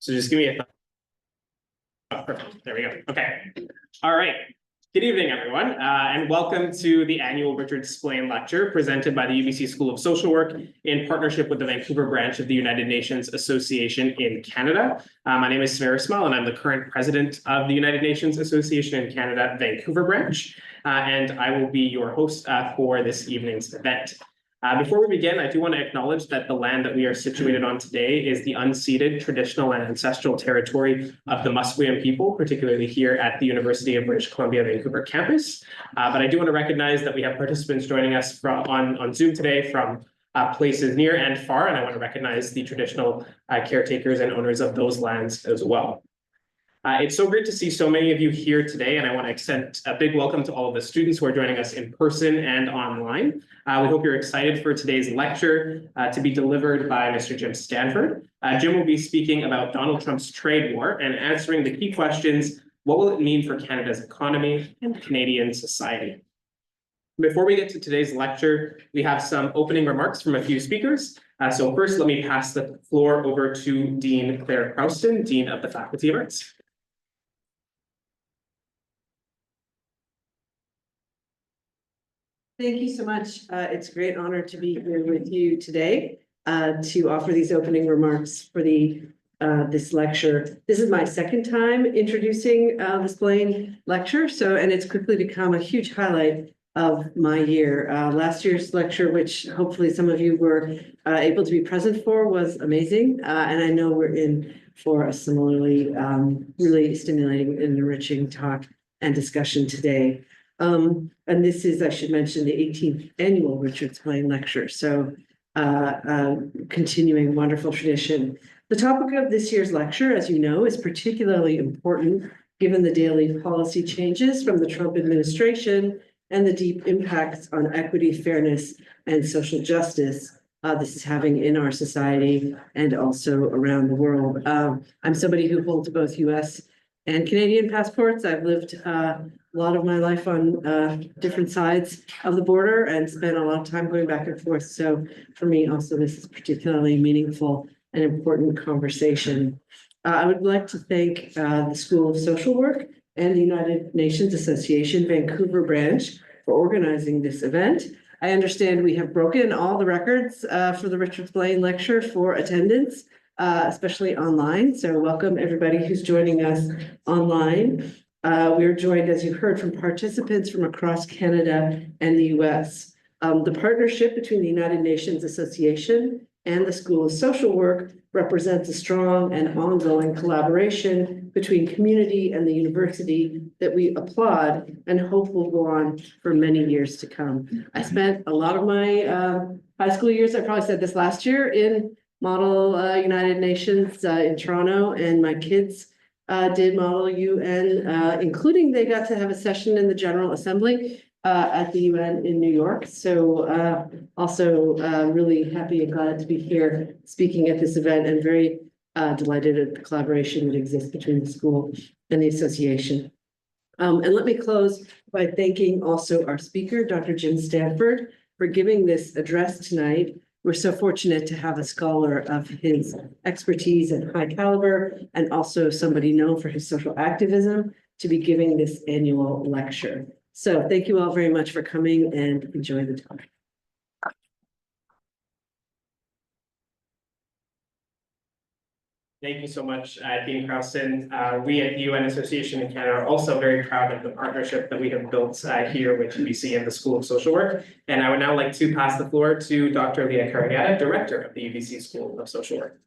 So just give me a oh, perfect. There we go. Okay. All right. Good evening, everyone, and welcome to the annual Richard Splane Lecture presented by the UBC School of Social Work in partnership with the Vancouver branch of the United Nations Association in Canada. My name is Samir Ismail, and I'm the current president of the United Nations Association in Canada, Vancouver branch, and I will be your host for this evening's event. Before we begin, I do want to acknowledge that the land that we are situated on today is the unceded traditional and ancestral territory of the Musqueam people, particularly here at the University of British Columbia, Vancouver campus. But I do want to recognize that we have participants joining us on Zoom today from places near and far, and I want to recognize the traditional caretakers and owners of those lands as well. It's so great to see so many of you here today, and I want to extend a big welcome to all of the students who are joining us in person and online. We hope you're excited for today's lecture to be delivered by Mr. Jim Stanford. Jim will be speaking about Donald Trump's trade war and answering the key questions: what will it mean for Canada's economy and Canadian society? Before we get to today's lecture, we have some opening remarks from a few speakers. So first, let me pass the floor over to Dean Claire Crouston, Dean of the Faculty of Arts. Thank you so much. It's a great honor to be here with you today to offer these opening remarks for this lecture. This is my second time introducing the Splane Lecture, and it's quickly become a huge highlight of my year. Last year's lecture, which hopefully some of you were able to be present for, was amazing, and I know we're in for a similarly really stimulating and enriching talk and discussion today. And this is, I should mention, the 18th annual Richard Splane Lecture. So continuing wonderful tradition. The topic of this year's lecture, as you know, is particularly important given the daily policy changes from the Trump administration and the deep impacts on equity, fairness, and social justice this is having in our society and also around the world. I'm somebody who holds both U.S. and Canadian passports. I've lived a lot of my life on different sides of the border and spent a lot of time going back and forth. So for me, also, this is particularly meaningful and important conversation. I would like to thank the School of Social Work and the United Nations Association Vancouver branch for organizing this event. I understand we have broken all the records for the Richard Splane Lecture for attendance, especially online. So welcome everybody who's joining us online. We're joined, as you heard, from participants from across Canada and the U.S. The partnership between the United Nations Association and the School of Social Work represents a strong and ongoing collaboration between community and the university that we applaud and hope will go on for many years to come. I spent a lot of my high school years, I probably said this last year, in Model United Nations in Toronto, and my kids did Model UN, including they got to have a session in the General Assembly at the UN in New York. So also really happy and glad to be here speaking at this event, and very delighted at the collaboration that exists between the school and the association. And let me close by thanking also our speaker, Dr. Jim Stanford, for giving this address tonight. We're so fortunate to have a scholar of his expertise and high caliber, and also somebody known for his social activism, to be giving this annual lecture. So thank you all very much for coming, and enjoy the talk. Thank you so much, Dean Crouston. We at the UN Association in Canada are also very proud of the partnership that we have built here with UBC and the School of Social Work. And I would now like to pass the floor to Dr. Leah Caragata, Director of the UBC School of Social Work.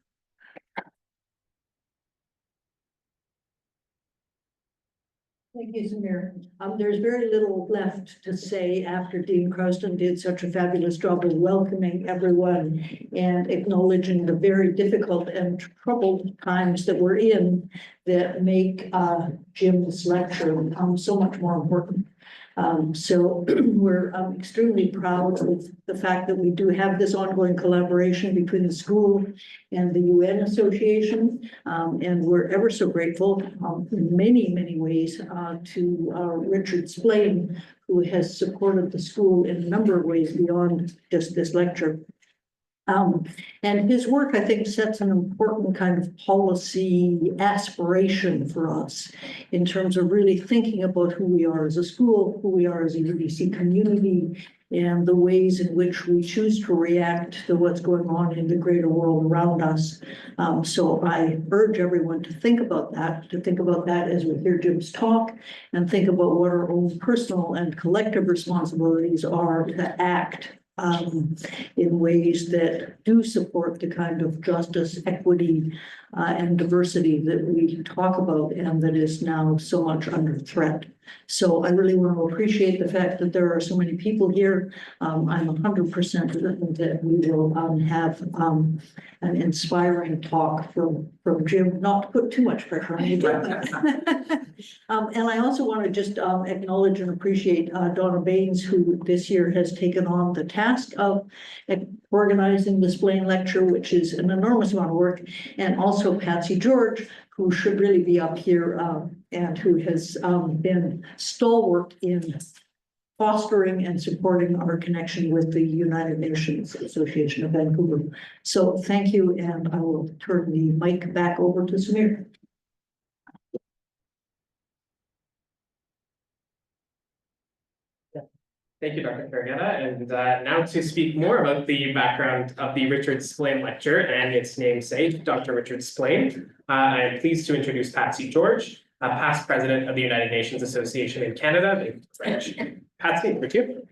Thank you, Samir. There's very little left to say after Dean Crouston did such a fabulous job of welcoming everyone and acknowledging the very difficult and troubled times that we're in that make Jim's lecture so much more important. So we're extremely proud of the fact that we do have this ongoing collaboration between the school and the UN Association. And we're ever so grateful in many, many ways to Richard Splane, who has supported the school in a number of ways beyond just this lecture. And his work, I think, sets an important kind of policy aspiration for us in terms of really thinking about who we are as a school, who we are as a UBC community, and the ways in which we choose to react to what's going on in the greater world around us. So I urge everyone to think about that as we hear Jim's talk, and think about what our own personal and collective responsibilities are to act in ways that do support the kind of justice, equity, and diversity that we talk about and that is now so much under threat. So I really want to appreciate the fact that there are so many people here. I'm 100% certain that we will have an inspiring talk from Jim, not to put too much pressure on you. And I also want to just acknowledge and appreciate Donna Baines, who this year has taken on the task of organizing the Splane Lecture, which is an enormous amount of work, and also Patsy George, who should really be up here and who has been stalwart in fostering and supporting our connection with the United Nations Association of Vancouver. So thank you, and I will turn the mic back over to Samir. Thank you, Dr. Fergetta. And now to speak more about the background of the Richard Splane Lecture and its namesake, Dr. Richard Splane, I am pleased to introduce Patsy George, past president of the United Nations Association in Canada. Patsy, over to you.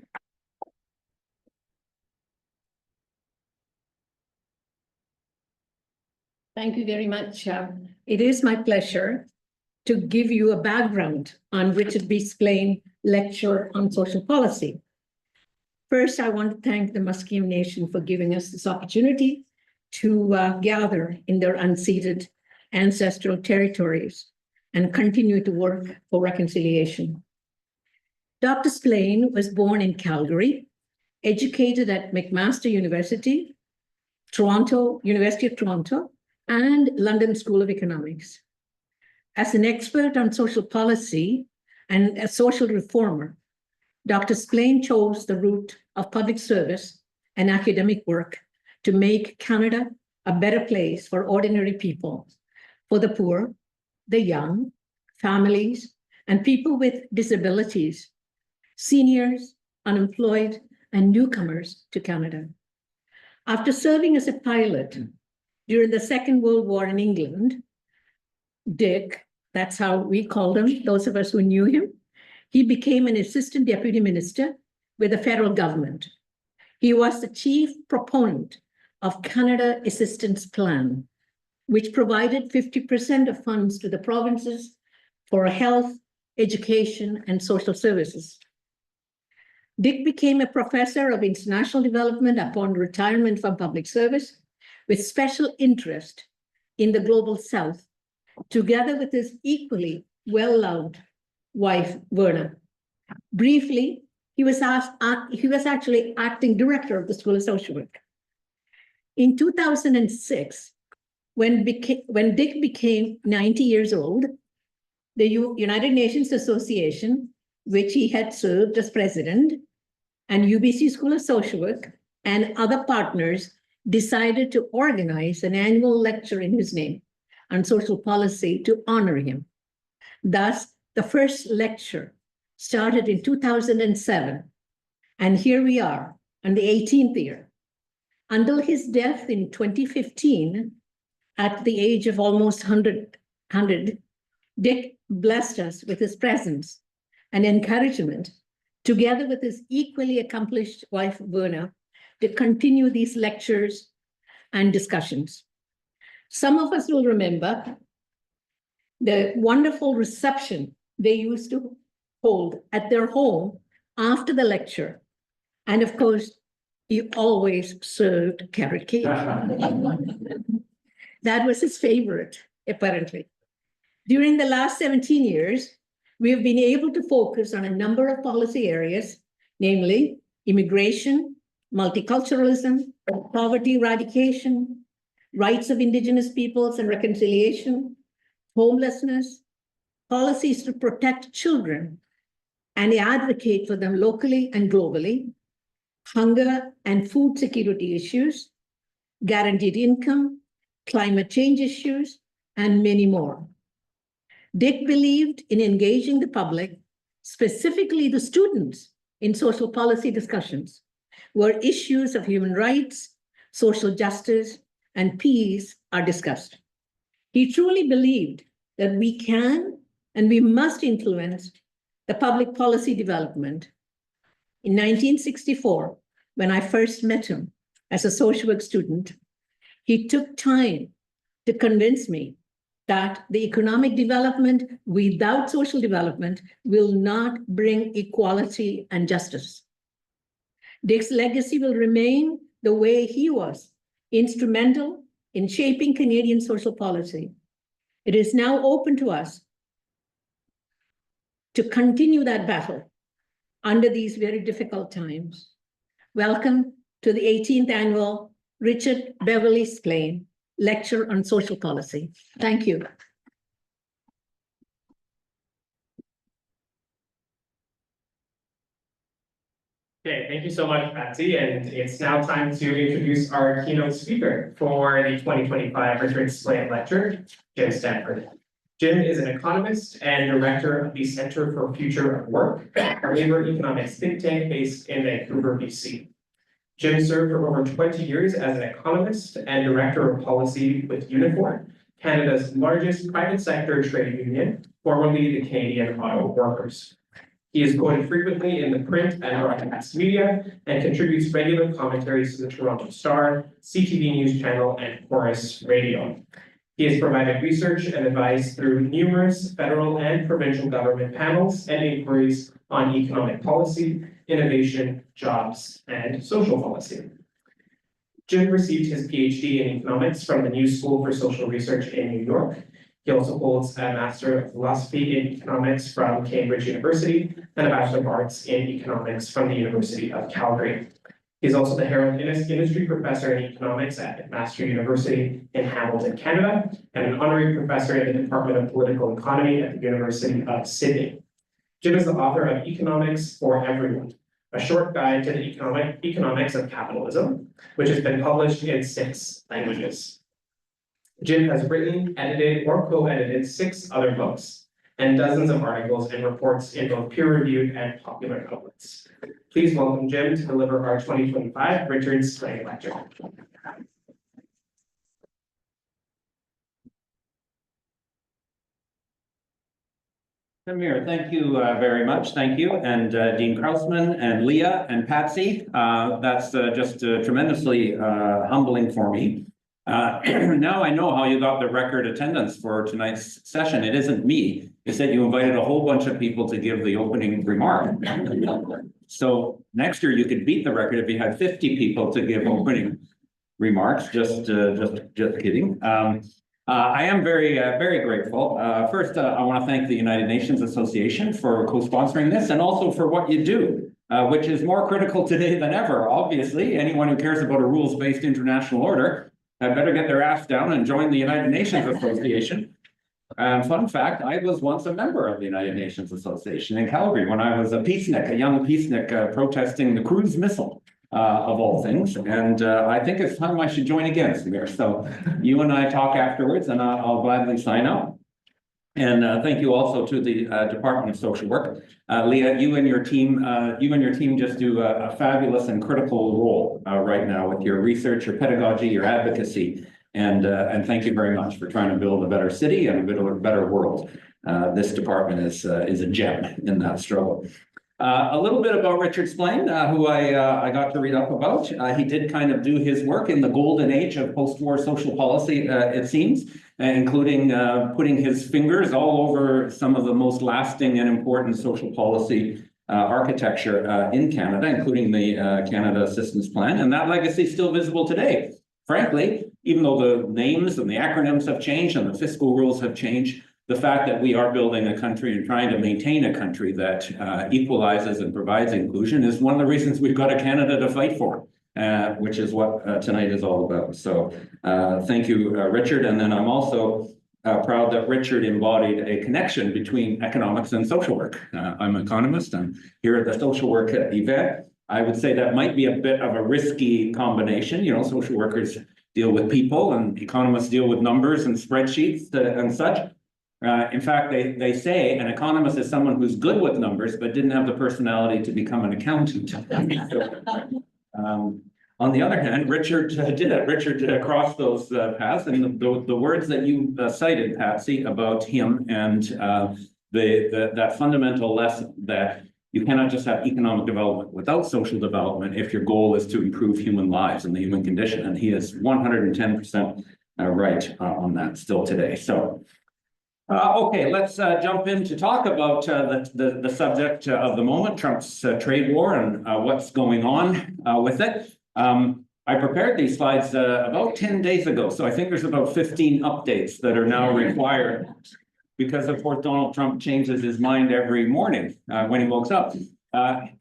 Thank you very much. It is my pleasure to give you a background on Richard B. Splane Lecture on Social Policy. First, I want to thank the Musqueam Nation for giving us this opportunity to gather in their unceded ancestral territories and continue to work for reconciliation. Dr. Splane was born in Calgary, educated at McMaster University, University of Toronto, and London School of Economics. As an expert on social policy and a social reformer, Dr. Splane chose the route of public service and academic work to make Canada a better place for ordinary people, for the poor, the young, families, and people with disabilities, seniors, unemployed, and newcomers to Canada. After serving as a pilot during the Second World War in England, Dick, that's how we called him, those of us who knew him, he became an assistant deputy minister with the federal government. He was the chief proponent of Canada Assistance Plan, which provided 50% of funds to the provinces for health, education, and social services. Dick became a professor of international development upon retirement from public service, with special interest in the global South, together with his equally well-loved wife, Verna. Briefly, he was actually acting director of the School of Social Work. In 2006, when Dick became 90 years old, the United Nations Association, which he had served as president, and UBC School of Social Work and other partners decided to organize an annual lecture in his name on social policy to honor him. Thus, the first lecture started in 2007, and here we are on the 18th year. Until his death in 2015, at the age of almost 100, Dick blessed us with his presence and encouragement, together with his equally accomplished wife, Verna, to continue these lectures and discussions. Some of us will remember the wonderful reception they used to hold at their home after the lecture. And of course, he always served carrot cake. That was his favorite, apparently. During the last 17 years, we have been able to focus on a number of policy areas, namely immigration, multiculturalism, poverty eradication, rights of Indigenous peoples and reconciliation, homelessness, policies to protect children and advocate for them locally and globally, hunger and food security issues, guaranteed income, climate change issues, and many more. Dick believed in engaging the public, specifically the students, in social policy discussions, where issues of human rights, social justice, and peace are discussed. He truly believed that we can and we must influence the public policy development. In 1964, when I first met him as a social work student, he took time to convince me that the economic development without social development will not bring equality and justice. Dick's legacy will remain the way he was instrumental in shaping Canadian social policy. It is now open to us to continue that battle under these very difficult times. Welcome to the 18th annual Richard Beverly Splane Lecture on Social Policy. Thank you. Okay, thank you so much, Patsy. And it's now time to introduce our keynote speaker for the 2025 Richard Splane Lecture, Jim Stanford. Jim is an economist and director of the Center for Future of Work, a labor economics think tank based in Vancouver, BC. Jim served for over 20 years as an economist and director of policy with Unifor, Canada's largest private sector trade union, formerly the Canadian Auto Workers. He is quoted frequently in the print and broadcast media and contributes regular commentaries to the Toronto Star, CTV News Channel, and Chorus Radio. He has provided research and advice through numerous federal and provincial government panels and inquiries on economic policy, innovation, jobs, and social policy. Jim received his PhD in economics from the New School for Social Research in New York. He also holds a Master of Philosophy in Economics from Cambridge University and a Bachelor of Arts in Economics from the University of Calgary. He's also the Herald Industry Professor in Economics at McMaster University in Hamilton, Canada, and an Honorary Professor in the Department of Political Economy at the University of Sydney. Jim is the author of Economics for Everyone, a short guide to the economics of capitalism, which has been published in 6 languages. Jim has written, edited, or co-edited 6 other books, and dozens of articles and reports in both peer-reviewed and popular outlets. Please welcome Jim to deliver our 2025 Richard Splane Lecture. Samir, thank you very much. Thank you. And Dean Krausman and Leah and Patsy. That's just tremendously humbling for me. Now I know how you got the record attendance for tonight's session. It isn't me. You said you invited a whole bunch of people to give the opening remark. So next year you could beat the record if you had 50 people to give opening remarks. Just kidding. I am very grateful. First, I want to thank the United Nations Association for co-sponsoring this and also for what you do, which is more critical today than ever. Obviously, anyone who cares about a rules-based international order had better get their ass down and join the United Nations Association. Fun fact, I was once a member of the United Nations Association in Calgary when I was a peacenik, a young peacenik protesting the cruise missile. Of all things, and I think it's time I should join again, Samir. So you and I talk afterwards, and I'll gladly sign up. And thank you also to the Department of Social Work, Leah. You and your team just do a fabulous and critical role right now with your research, your pedagogy, your advocacy, and thank you very much for trying to build a better city and a better world. This department is a gem in that struggle. A little bit about Richard Splane, who I got to read up about. He did kind of do his work in the golden age of post-war social policy, it seems, including putting his fingers all over some of the most lasting and important social policy architecture in Canada, including the Canada Assistance Plan. And that legacy is still visible today. Frankly, even though the names and the acronyms have changed and the fiscal rules have changed, the fact that we are building a country and trying to maintain a country that equalizes and provides inclusion is one of the reasons we've got a Canada to fight for, which is what tonight is all about. So thank you, Richard. And then I'm also proud that Richard embodied a connection between economics and social work. I'm an economist. I'm here at the social work event. I would say that might be a bit of a risky combination. You know, social workers deal with people, and economists deal with numbers and spreadsheets and such. In fact, they say an economist is someone who's good with numbers, but didn't have the personality to become an accountant. On the other hand, Richard did it. Richard crossed those paths, and the words that you cited, Patsy, about him and that fundamental lesson that you cannot just have economic development without social development if your goal is to improve human lives and the human condition. And he is 110% right on that still today. So, okay, let's jump in to talk about the subject of the moment, Trump's trade war and what's going on with it. I prepared these slides about 10 days ago, so I think there's about 15 updates that are now required because, of course, Donald Trump changes his mind every morning when he wakes up.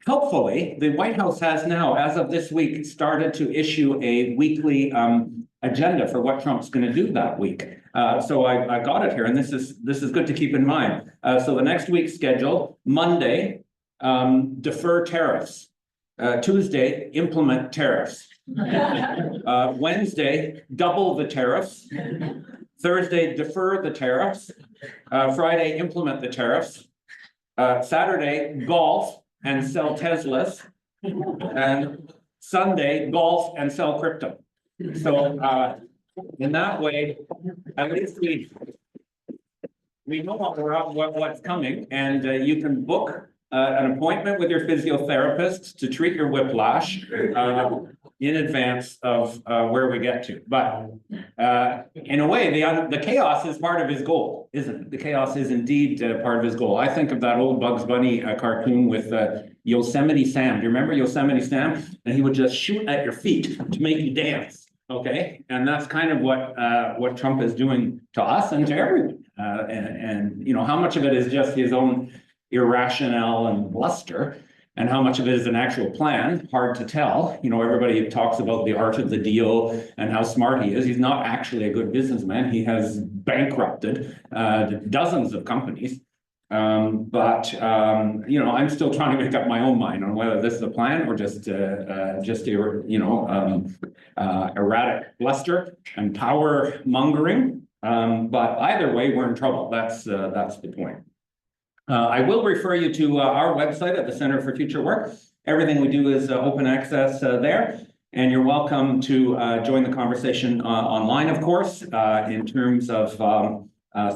Helpfully, the White House has now, as of this week, started to issue a weekly agenda for what Trump's going to do that week. So I got it here, and this is good to keep in mind. So the next week's schedule: Monday, defer tariffs. Tuesday, implement tariffs. Wednesday, double the tariffs. Thursday, defer the tariffs. Friday, implement the tariffs. Saturday, golf and sell Teslas. And Sunday, golf and sell crypto. So in that way, at least we know what's coming, and you can book an appointment with your physiotherapist to treat your whiplash in advance of where we get to. But in a way, the chaos is part of his goal, isn't it? The chaos is indeed part of his goal. I think of that old Bugs Bunny cartoon with Yosemite Sam. Do you remember Yosemite Sam? And he would just shoot at your feet to make you dance. Okay, and that's kind of what Trump is doing to us and to everyone. And you know, how much of it is just his own irrationale and bluster, and how much of it is an actual plan? Hard to tell. You know, everybody talks about the art of the deal and how smart he is. He's not actually a good businessman. He has bankrupted dozens of companies. But you know, I'm still trying to make up my own mind on whether this is a plan or just erratic bluster and power mongering. But either way, we're in trouble. That's the point. I will refer you to our website at the Center for Future Work. Everything we do is open access there, and you're welcome to join the conversation online, of course, in terms of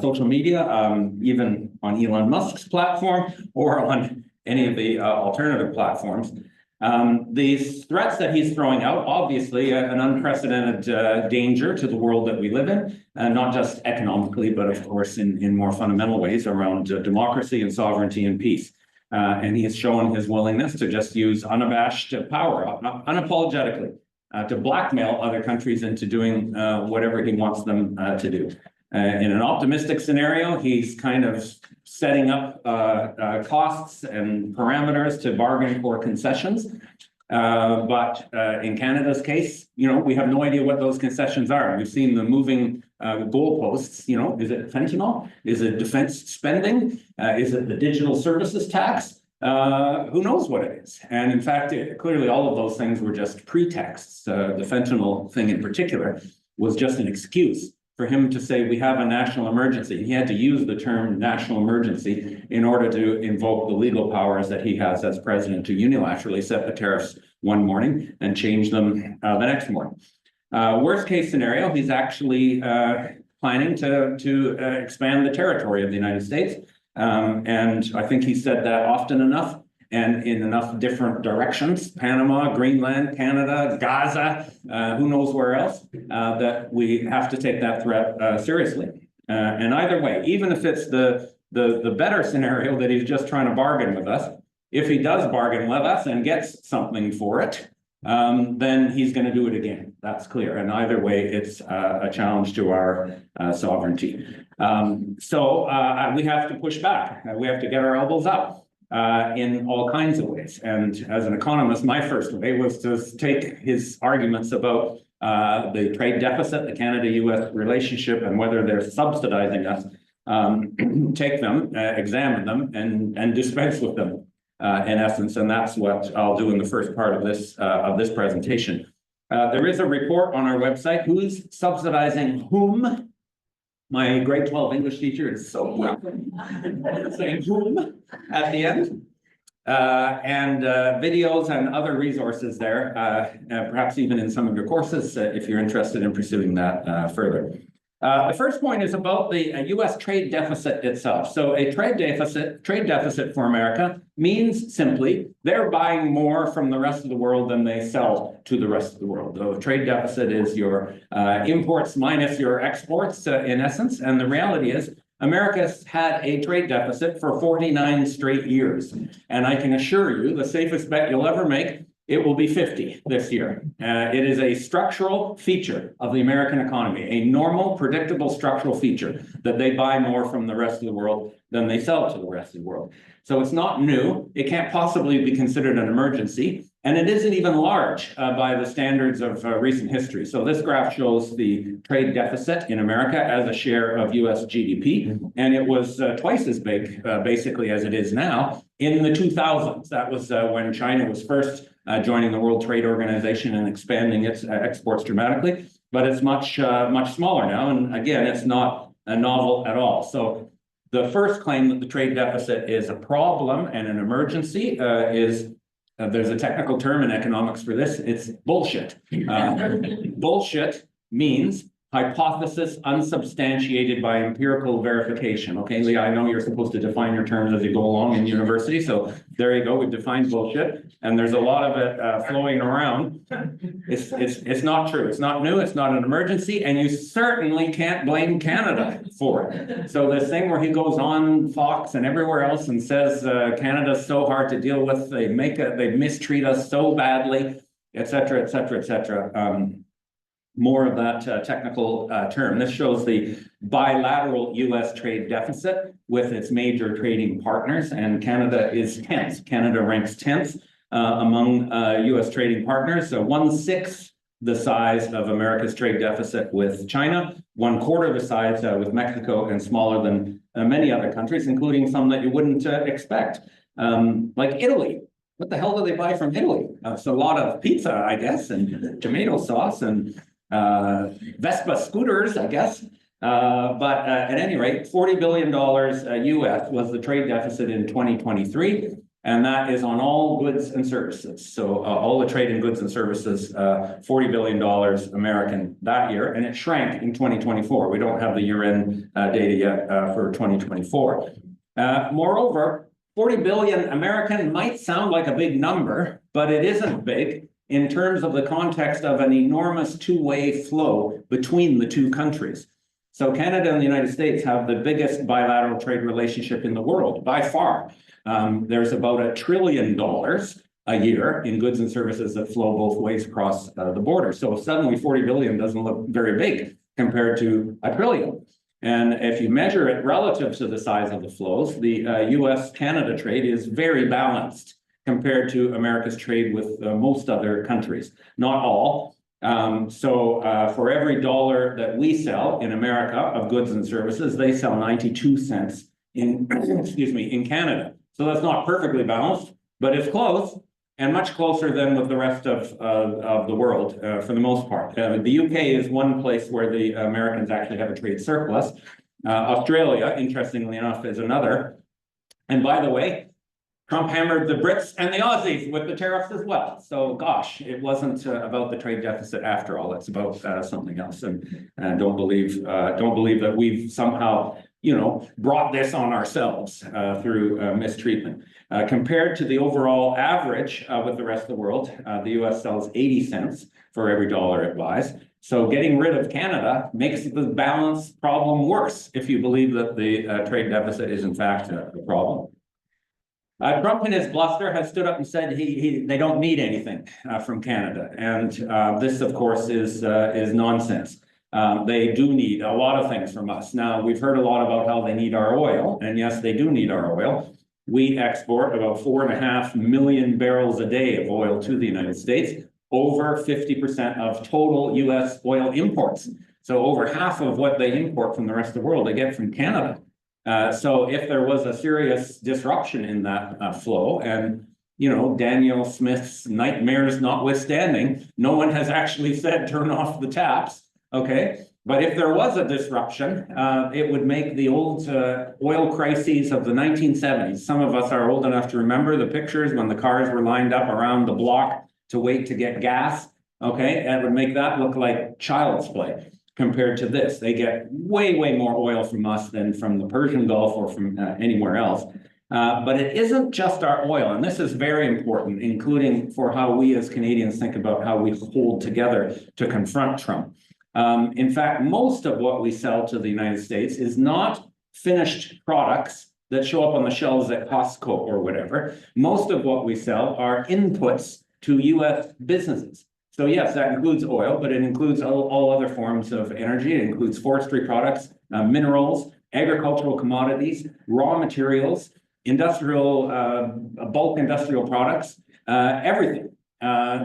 social media, even on Elon Musk's platform or on any of the alternative platforms. These threats that he's throwing out, obviously an unprecedented danger to the world that we live in, and not just economically, but of course in more fundamental ways around democracy and sovereignty and peace. And he has shown his willingness to just use unabashed power, unapologetically, to blackmail other countries into doing whatever he wants them to do. In an optimistic scenario, he's kind of setting up costs and parameters to bargain for concessions. But in Canada's case, you know, we have no idea what those concessions are. We've seen the moving goalposts. You know, is it fentanyl? Is it defense spending? Is it the digital services tax? Who knows what it is? And in fact, clearly all of those things were just pretexts. The fentanyl thing in particular was just an excuse for him to say we have a national emergency. He had to use the term national emergency in order to invoke the legal powers that he has as president to unilaterally set the tariffs one morning and change them the next morning. Worst case scenario, he's actually planning to expand the territory of the United States. And I think he said that often enough and in enough different directions: Panama, Greenland, Canada, Gaza, who knows where else, that we have to take that threat seriously. And either way, even if it's the better scenario that he's just trying to bargain with us, if he does bargain with us and gets something for it, then he's going to do it again. That's clear. And either way, it's a challenge to our sovereignty. So we have to push back. We have to get our elbows up. In all kinds of ways. And as an economist, my first way was to take his arguments about the trade deficit, the Canada-U.S. relationship, and whether they're subsidizing us, take them, examine them, and dispense with them, in essence. And that's what I'll do in the first part of this presentation. There is a report on our website, who's subsidizing whom? My grade 12 English teacher is so proud saying whom at the end. And videos and other resources there, perhaps even in some of your courses, if you're interested in pursuing that further. The first point is about the U.S. trade deficit itself. So a trade deficit for America means simply they're buying more from the rest of the world than they sell to the rest of the world. The trade deficit is your imports minus your exports in essence. And the reality is America's had a trade deficit for 49 straight years. And I can assure you the safest bet you'll ever make, it will be 50 this year. It is a structural feature of the American economy, a normal, predictable structural feature that they buy more from the rest of the world than they sell to the rest of the world. So it's not new. It can't possibly be considered an emergency. And it isn't even large by the standards of recent history. So this graph shows the trade deficit in America as a share of US GDP. And it was twice as big, basically, as it is now in the 2000s. That was when China was first joining the World Trade Organization and expanding its exports dramatically. But it's much smaller now. And again, it's not novel at all. So the first claim that the trade deficit is a problem and an emergency is there's a technical term in economics for this. It's bullshit. Bullshit means hypothesis unsubstantiated by empirical verification. Okay, Leah, I know you're supposed to define your terms as you go along in university. So there you go. We've defined bullshit, and there's a lot of it flowing around. It's not true. It's not new. It's not an emergency, and you certainly can't blame Canada for it. So this thing where he goes on Fox and everywhere else and says Canada's so hard to deal with, they mistreat us so badly, et cetera, et cetera, et cetera. More of that technical term. This shows the bilateral U.S. trade deficit with its major trading partners, and Canada is 10th. Canada ranks 10th among U.S. trading partners, so 1/6 the size of America's trade deficit with China, 1/4 the size with Mexico, and smaller than many other countries, including some that you wouldn't expect, like Italy. What the hell do they buy from Italy? It's a lot of pizza, I guess, and tomato sauce and Vespa scooters, I guess. But at any rate, $40 billion US was the trade deficit in 2023. And that is on all goods and services. So all the trade in goods and services, $40 billion American that year. And it shrank in 2024. We don't have the year-end data yet for 2024. Moreover, 40 billion American might sound like a big number, but it isn't big in terms of the context of an enormous two-way flow between the two countries. So Canada and the United States have the biggest bilateral trade relationship in the world by far. There's about $1 trillion a year in goods and services that flow both ways across the border. So suddenly 40 billion doesn't look very big compared to $1 trillion. And if you measure it relative to the size of the flows, the US-Canada trade is very balanced compared to America's trade with most other countries, not all. For every dollar that we sell in America of goods and services, they sell 92 cents in, in Canada. So that's not perfectly balanced, but it's close and much closer than with the rest of the world for the most part. The UK is one place where the Americans actually have a trade surplus. Australia, interestingly enough, is another. And by the way, Trump hammered the Brits and the Aussies with the tariffs as well. So gosh, it wasn't about the trade deficit after all. It's about something else. And don't believe that we've somehow, brought this on ourselves through mistreatment. Compared to the overall average with the rest of the world, the US sells 80 cents for every dollar it buys. So getting rid of Canada makes the balance problem worse if you believe that the trade deficit is in fact a problem. Trump in his bluster has stood up and said they don't need anything from Canada. And this, of course, is nonsense. They do need a lot of things from us. Now, we've heard a lot about how they need our oil. And yes, they do need our oil. We export about 4.5 million barrels a day of oil to the United States, over 50% of total US oil imports. So over half of what they import from the rest of the world, they get from Canada. So if there was a serious disruption in that flow, and Daniel Smith's nightmares notwithstanding, no one has actually said turn off the taps, okay? But if there was a disruption, it would make the old oil crises of the 1970s. Some of us are old enough to remember the pictures when the cars were lined up around the block to wait to get gas, okay? And it would make that look like child's play compared to this. They get way, way more oil from us than from the Persian Gulf or from anywhere else. But it isn't just our oil, and this is very important, including for how we as Canadians think about how we hold together to confront Trump. In fact, most of what we sell to the United States is not finished products that show up on the shelves at Costco or whatever. Most of what we sell are inputs to U.S. businesses. So yes, that includes oil, but it includes all other forms of energy. It includes forestry products, minerals, agricultural commodities, raw materials, industrial, bulk industrial products, everything.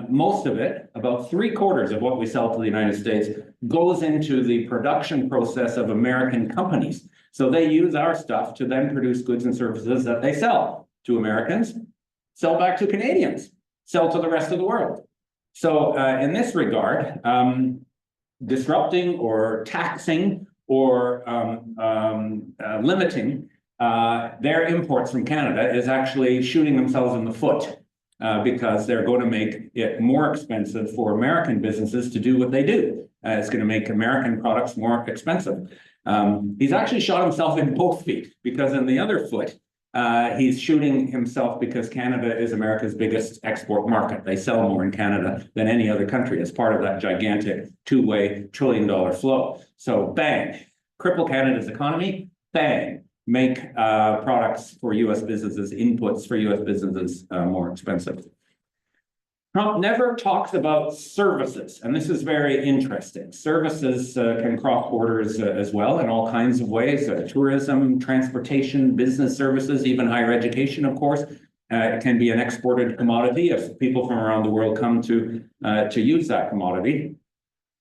Most of it, about 3/4 of what we sell to the United States, goes into the production process of American companies. So they use our stuff to then produce goods and services that they sell to Americans, sell back to Canadians, sell to the rest of the world. So in this regard, disrupting or taxing or limiting their imports from Canada is actually shooting themselves in the foot because they're going to make it more expensive for American businesses to do what they do. It's going to make American products more expensive. He's actually shot himself in both feet because in the other foot, he's shooting himself because Canada is America's biggest export market. They sell more in Canada than any other country as part of that gigantic two-way trillion-dollar flow. So bang, cripple Canada's economy, bang, make products for U.S. businesses, inputs for U.S. businesses more expensive. Trump never talks about services, and this is very interesting. Services can cross borders as well in all kinds of ways, tourism, transportation, business services, even higher education, of course. It can be an exported commodity if people from around the world come to use that commodity.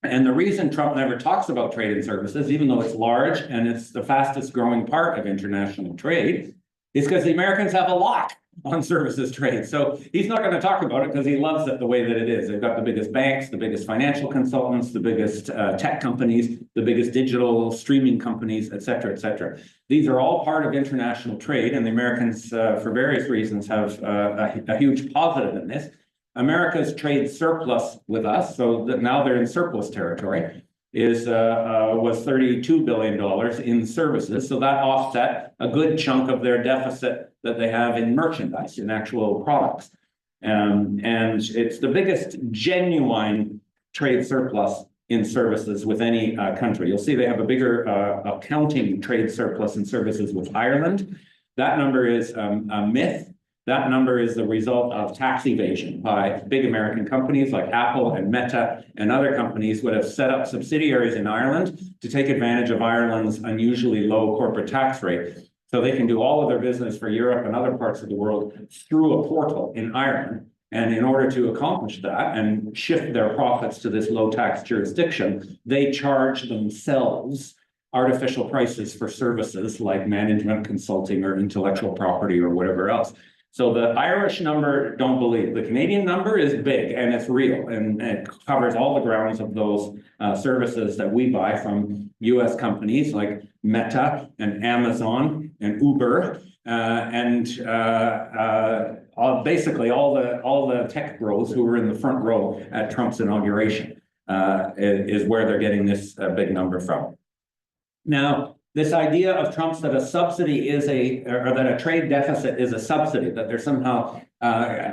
And the reason Trump never talks about trade and services, even though it's large and it's the fastest growing part of international trade, is because the Americans have a lot on services trade. So he's not going to talk about it because he loves it the way that it is. They've got the biggest banks, the biggest financial consultants, the biggest tech companies, the biggest digital streaming companies, et cetera, et cetera. These are all part of international trade, and the Americans, for various reasons, have a huge positive in this. America's trade surplus with us, so that now they're in surplus territory, was $32 billion in services. So that offset a good chunk of their deficit that they have in merchandise, in actual products. And it's the biggest genuine trade surplus in services with any country. You'll see they have a bigger accounting trade surplus in services with Ireland. That number is a myth. That number is the result of tax evasion by big American companies like Apple and Meta and other companies would have set up subsidiaries in Ireland to take advantage of Ireland's unusually low corporate tax rate. So they can do all of their business for Europe and other parts of the world through a portal in Ireland. And in order to accomplish that and shift their profits to this low tax jurisdiction, they charge themselves artificial prices for services like management consulting or intellectual property or whatever else. So the Irish number, don't believe. The Canadian number is big and it's real and it covers all the grounds of those services that we buy from US companies like Meta and Amazon and Uber basically all the tech bros who were in the front row at Trump's inauguration is where they're getting this big number from. Now, this idea of Trump's that a subsidy is or that a trade deficit is a subsidy, that there's somehow,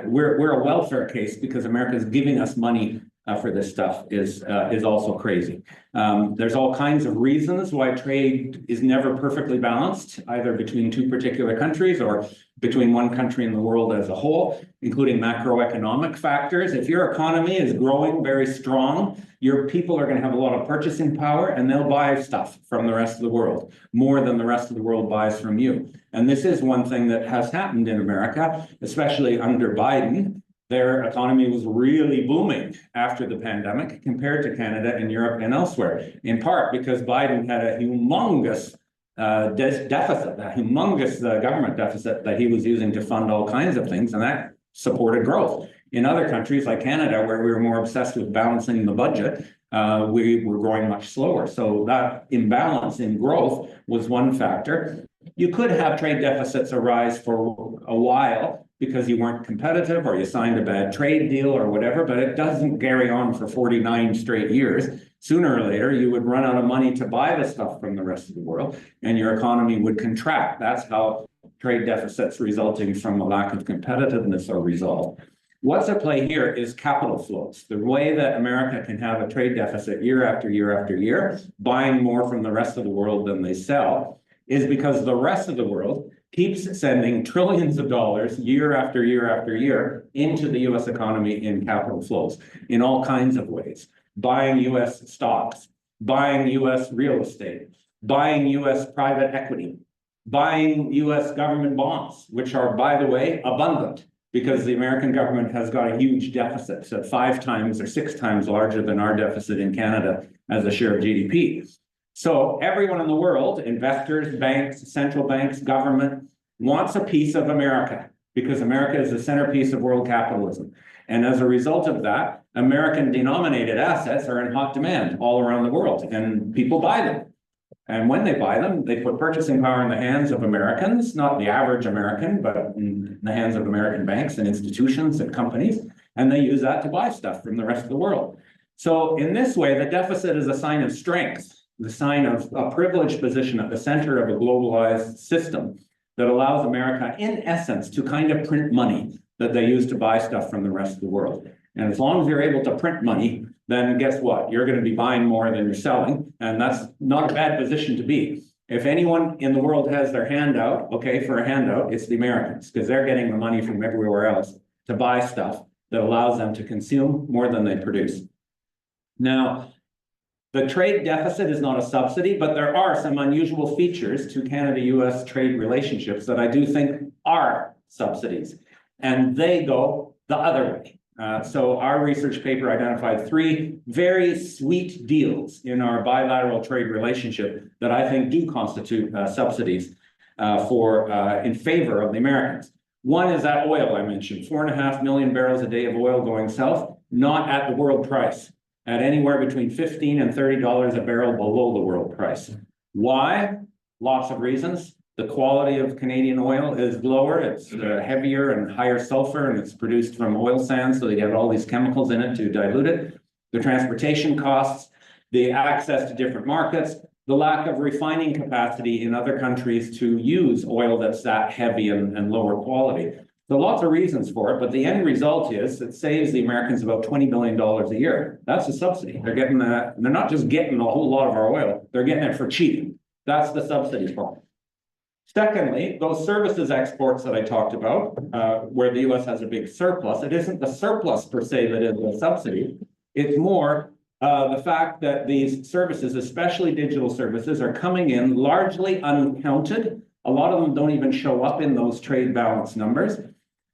we're a welfare case because America's giving us money for this stuff is also crazy. There's all kinds of reasons why trade is never perfectly balanced, either between two particular countries or between one country and the world as a whole, including macroeconomic factors. If your economy is growing very strong, your people are going to have a lot of purchasing power and they'll buy stuff from the rest of the world, more than the rest of the world buys from you. And this is one thing that has happened in America, especially under Biden. Their economy was really booming after the pandemic compared to Canada and Europe and elsewhere, in part because Biden had a humongous deficit, a humongous government deficit that he was using to fund all kinds of things. And that supported growth. In other countries like Canada, where we were more obsessed with balancing the budget, we were growing much slower. So that imbalance in growth was one factor. You could have trade deficits arise for a while because you weren't competitive or you signed a bad trade deal or whatever, but it doesn't carry on for 49 straight years. Sooner or later, you would run out of money to buy the stuff from the rest of the world and your economy would contract. That's how trade deficits resulting from a lack of competitiveness are resolved. What's at play here is capital flows. The way that America can have a trade deficit year after year after year, buying more from the rest of the world than they sell, is because the rest of the world keeps sending trillions of dollars year after year after year into the US economy in capital flows in all kinds of ways. Buying US stocks, buying US real estate, buying US private equity, buying US government bonds, which are, by the way, abundant because the American government has got a huge deficit, so 5 times or 6 times larger than our deficit in Canada as a share of GDP. So everyone in the world, investors, banks, central banks, government, wants a piece of America because America is the centerpiece of world capitalism. And as a result of that, American denominated assets are in hot demand all around the world and people buy them. And when they buy them, they put purchasing power in the hands of Americans, not the average American, but in the hands of American banks and institutions and companies. And they use that to buy stuff from the rest of the world. So in this way, the deficit is a sign of strength, the sign of a privileged position at the center of a globalized system that allows America, in essence, to kind of print money that they use to buy stuff from the rest of the world. And as long as you're able to print money, then guess what? You're going to be buying more than you're selling. And that's not a bad position to be. If anyone in the world has their hand out, okay, for a handout, it's the Americans, because they're getting the money from everywhere else to buy stuff that allows them to consume more than they produce. Now, the trade deficit is not a subsidy, but there are some unusual features to Canada-U.S. trade relationships that I do think are subsidies, and they go the other way. So our research paper identified 3 very sweet deals in our bilateral trade relationship that I think do constitute subsidies in favor of the Americans. One is that oil I mentioned, 4.5 million barrels a day of oil going south, not at the world price, at anywhere between $15 and $30 a barrel below the world price. Why? Lots of reasons. The quality of Canadian oil is lower, it's heavier and higher sulfur, and it's produced from oil sands, so they get all these chemicals in it to dilute it. The transportation costs, the access to different markets, the lack of refining capacity in other countries to use oil that's that heavy and lower quality. So lots of reasons for it, but the end result is it saves the Americans about $20 billion a year. That's a subsidy. They're getting they're not just getting a whole lot of our oil, they're getting it for cheap. That's the subsidy part. Secondly, those services exports that I talked about, where the US has a big surplus, it isn't the surplus per se that is a subsidy. It's more the fact that these services, especially digital services, are coming in largely uncounted. A lot of them don't even show up in those trade balance numbers,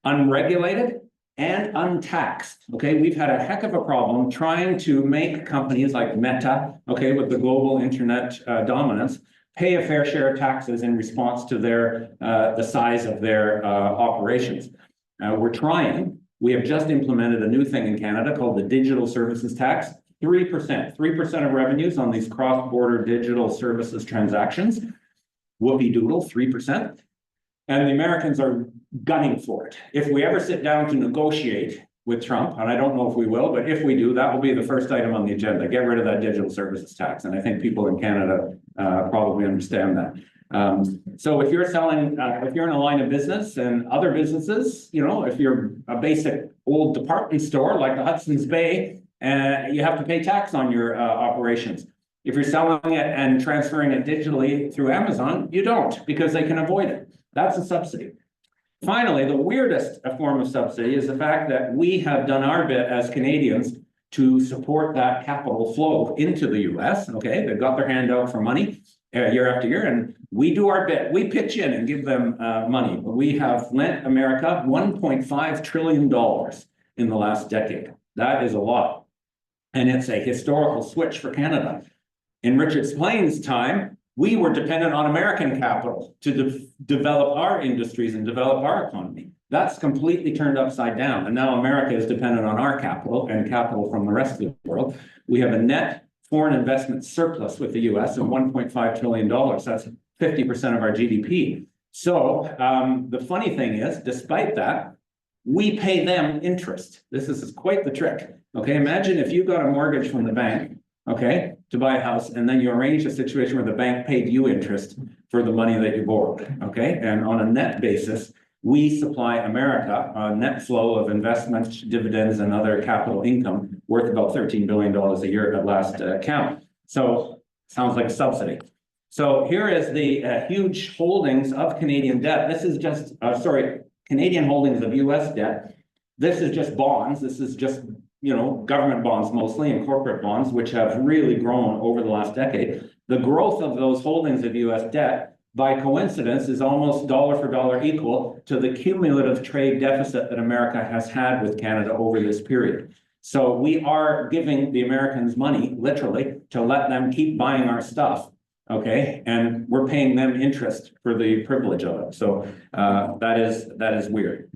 unregulated and untaxed. Okay, we've had a heck of a problem trying to make companies like Meta, okay, with the global internet dominance, pay a fair share of taxes in response to the size of their operations. We're trying. We have just implemented a new thing in Canada called the digital services tax, 3% of revenues on these cross-border digital services transactions. Whoopie doodle, 3%. And the Americans are gunning for it. If we ever sit down to negotiate with Trump, and I don't know if we will, but if we do, that will be the first item on the agenda, get rid of that digital services tax. And I think people in Canada probably understand that. So if you're selling, if you're in a line of business and other businesses, you know, if you're a basic old department store like the Hudson's Bay, you have to pay tax on your operations. If you're selling it and transferring it digitally through Amazon, you don't, because they can avoid it. That's a subsidy. Finally, the weirdest form of subsidy is the fact that we have done our bit as Canadians to support that capital flow into the US. Okay, they've got their hand out for money year after year, and we do our bit. We pitch in and give them money. We have lent America $1.5 trillion in the last decade. That is a lot. And it's a historical switch for Canada. In Richard Splane's time, we were dependent on American capital to develop our industries and develop our economy. That's completely turned upside down. And now America is dependent on our capital and capital from the rest of the world. We have a net foreign investment surplus with the US of $1.5 trillion. That's 50% of our GDP. So the funny thing is, despite that, we pay them interest. This is quite the trick. Okay, imagine if you got a mortgage from the bank, okay, to buy a house, and then you arranged a situation where the bank paid you interest for the money that you borrowed. Okay, and on a net basis, we supply America a net flow of investments, dividends, and other capital income worth about $13 billion a year at last count. So sounds like a subsidy. So here is the huge holdings of Canadian debt. This is just, Canadian holdings of US debt. This is just bonds. This is just, government bonds mostly and corporate bonds, which have really grown over the last decade. The growth of those holdings of US debt, by coincidence, is almost dollar for dollar equal to the cumulative trade deficit that America has had with Canada over this period. So we are giving the Americans money, literally, to let them keep buying our stuff, okay? And we're paying them interest for the privilege of it. So that is weird.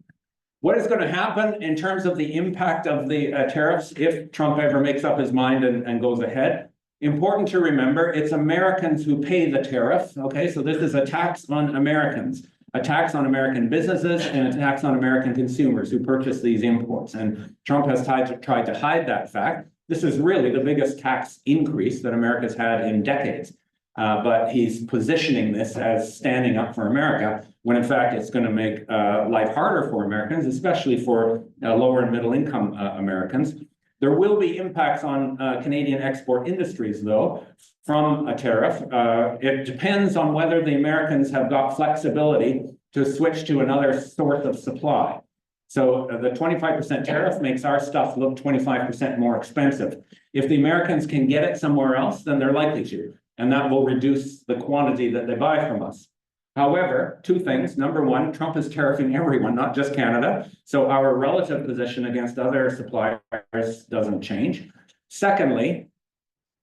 What is going to happen in terms of the impact of the tariffs if Trump ever makes up his mind and goes ahead? Important to remember, it's Americans who pay the tariff, okay? So this is a tax on Americans, a tax on American businesses, and a tax on American consumers who purchase these imports. And Trump has tried to hide that fact. This is really the biggest tax increase that America's had in decades. But he's positioning this as standing up for America, when in fact it's going to make life harder for Americans, especially for lower and middle income Americans. There will be impacts on Canadian export industries, though, from a tariff. It depends on whether the Americans have got flexibility to switch to another source of supply. So the 25% tariff makes our stuff look 25% more expensive. If the Americans can get it somewhere else, then they're likely to, and that will reduce the quantity that they buy from us. However, two things. Number one, Trump is tariffing everyone, not just Canada. So our relative position against other suppliers doesn't change. Secondly,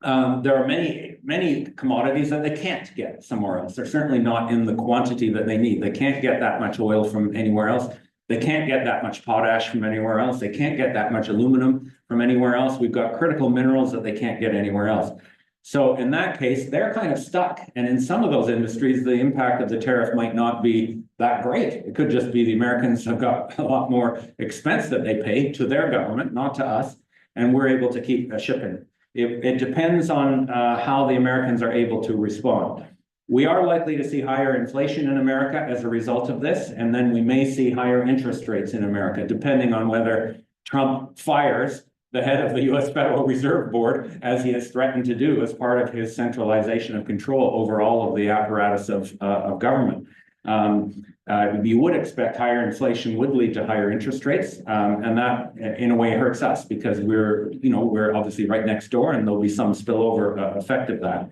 there are many commodities that they can't get somewhere else. They're certainly not in the quantity that they need. They can't get that much oil from anywhere else. They can't get that much potash from anywhere else. They can't get that much aluminum from anywhere else. We've got critical minerals that they can't get anywhere else. So in that case, they're kind of stuck. And in some of those industries, the impact of the tariff might not be that great. It could just be the Americans have got a lot more expense that they pay to their government, not to us, and we're able to keep shipping. It depends on how the Americans are able to respond. We are likely to see higher inflation in America as a result of this, and then we may see higher interest rates in America, depending on whether Trump fires the head of the U.S. Federal Reserve Board, as he has threatened to do as part of his centralization of control over all of the apparatus of government. You would expect higher inflation would lead to higher interest rates, and that in a way hurts us because we're obviously right next door, and there'll be some spillover effect of that.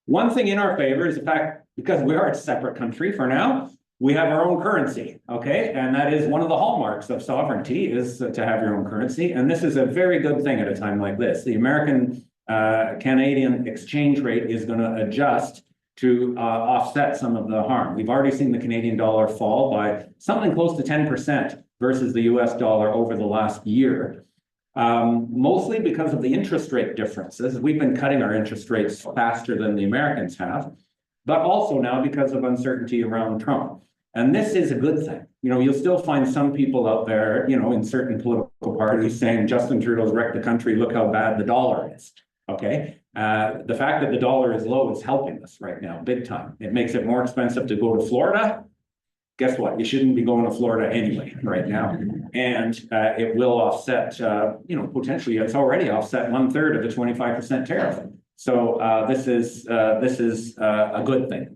One thing in our favor is the fact, because we are a separate country for now, we have our own currency, okay? And that is one of the hallmarks of sovereignty, is to have your own currency. And this is a very good thing at a time like this. The American-Canadian exchange rate is going to adjust to offset some of the harm. We've already seen the Canadian dollar fall by something close to 10% versus the US dollar over the last year. Mostly because of the interest rate differences. We've been cutting our interest rates faster than the Americans have, but also now because of uncertainty around Trump. And this is a good thing. You'll still find some people out there, in certain political parties saying Justin Trudeau's wrecked the country, look how bad the dollar is, okay? The fact that the dollar is low is helping us right now, big time. It makes it more expensive to go to Florida. Guess what? You shouldn't be going to Florida anyway right now. And it will offset, potentially it's already offset 1/3 of the 25% tariff. So this is a good thing.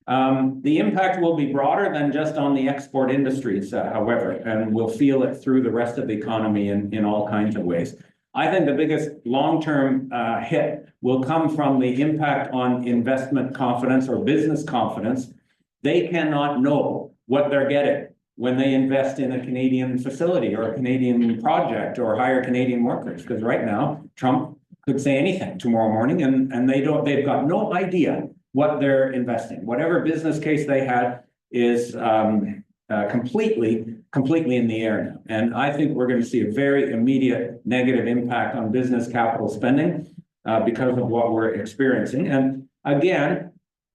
The impact will be broader than just on the export industries, however, and we'll feel it through the rest of the economy in all kinds of ways. I think the biggest long-term hit will come from the impact on investment confidence or business confidence. They cannot know what they're getting when they invest in a Canadian facility or a Canadian project or hire Canadian workers, because right now Trump could say anything tomorrow morning and they've got no idea what they're investing. Whatever business case they had is completely in the air now. And I think we're going to see a very immediate negative impact on business capital spending because of what we're experiencing. And again,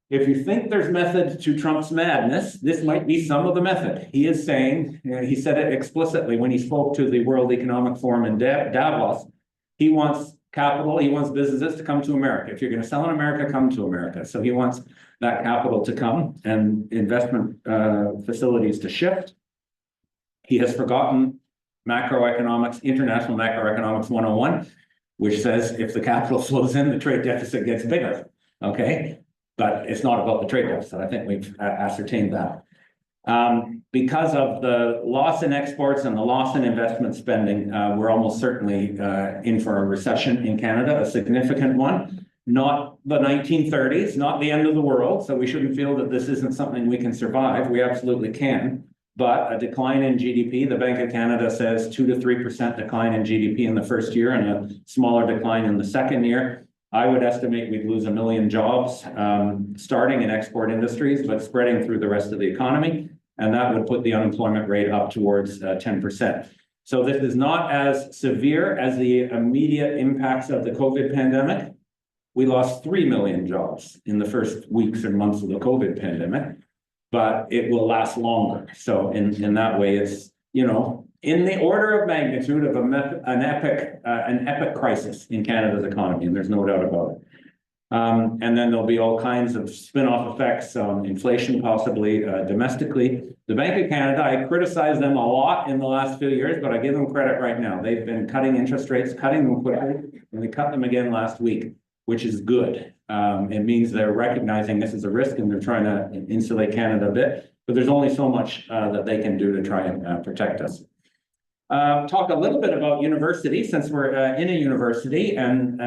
if you think there's method to Trump's madness, this might be some of the method. He is saying, he said it explicitly when he spoke to the World Economic Forum in Davos, he wants capital, he wants businesses to come to America. If you're going to sell in America, come to America. So he wants that capital to come and investment facilities to shift. He has forgotten macroeconomics, international macroeconomics 101, which says if the capital flows in, the trade deficit gets bigger. Okay. But it's not about the trade deficit. I think we've ascertained that. Because of the loss in exports and the loss in investment spending, we're almost certainly in for a recession in Canada, a significant one. Not the 1930s, not the end of the world. So we shouldn't feel that this isn't something we can survive. We absolutely can. But a decline in GDP, the Bank of Canada says 2 to 3% decline in GDP in the first year and a smaller decline in the second year. I would estimate we'd lose 1 million jobs, starting in export industries, but spreading through the rest of the economy. And that would put the unemployment rate up towards 10%. So this is not as severe as the immediate impacts of the COVID pandemic. We lost 3 million jobs in the first weeks and months of the COVID pandemic, but it will last longer. So in that way, it's, you know, in the order of magnitude of an epic crisis in Canada's economy, and there's no doubt about it. And then there'll be all kinds of spin-off effects on inflation, possibly domestically. The Bank of Canada, I criticize them a lot in the last few years, but I give them credit right now. They've been cutting interest rates, cutting them quickly, and they cut them again last week, which is good. It means they're recognizing this is a risk and they're trying to insulate Canada a bit, but there's only so much that they can do to try and protect us. Talk a little bit about university, since we're in a university, and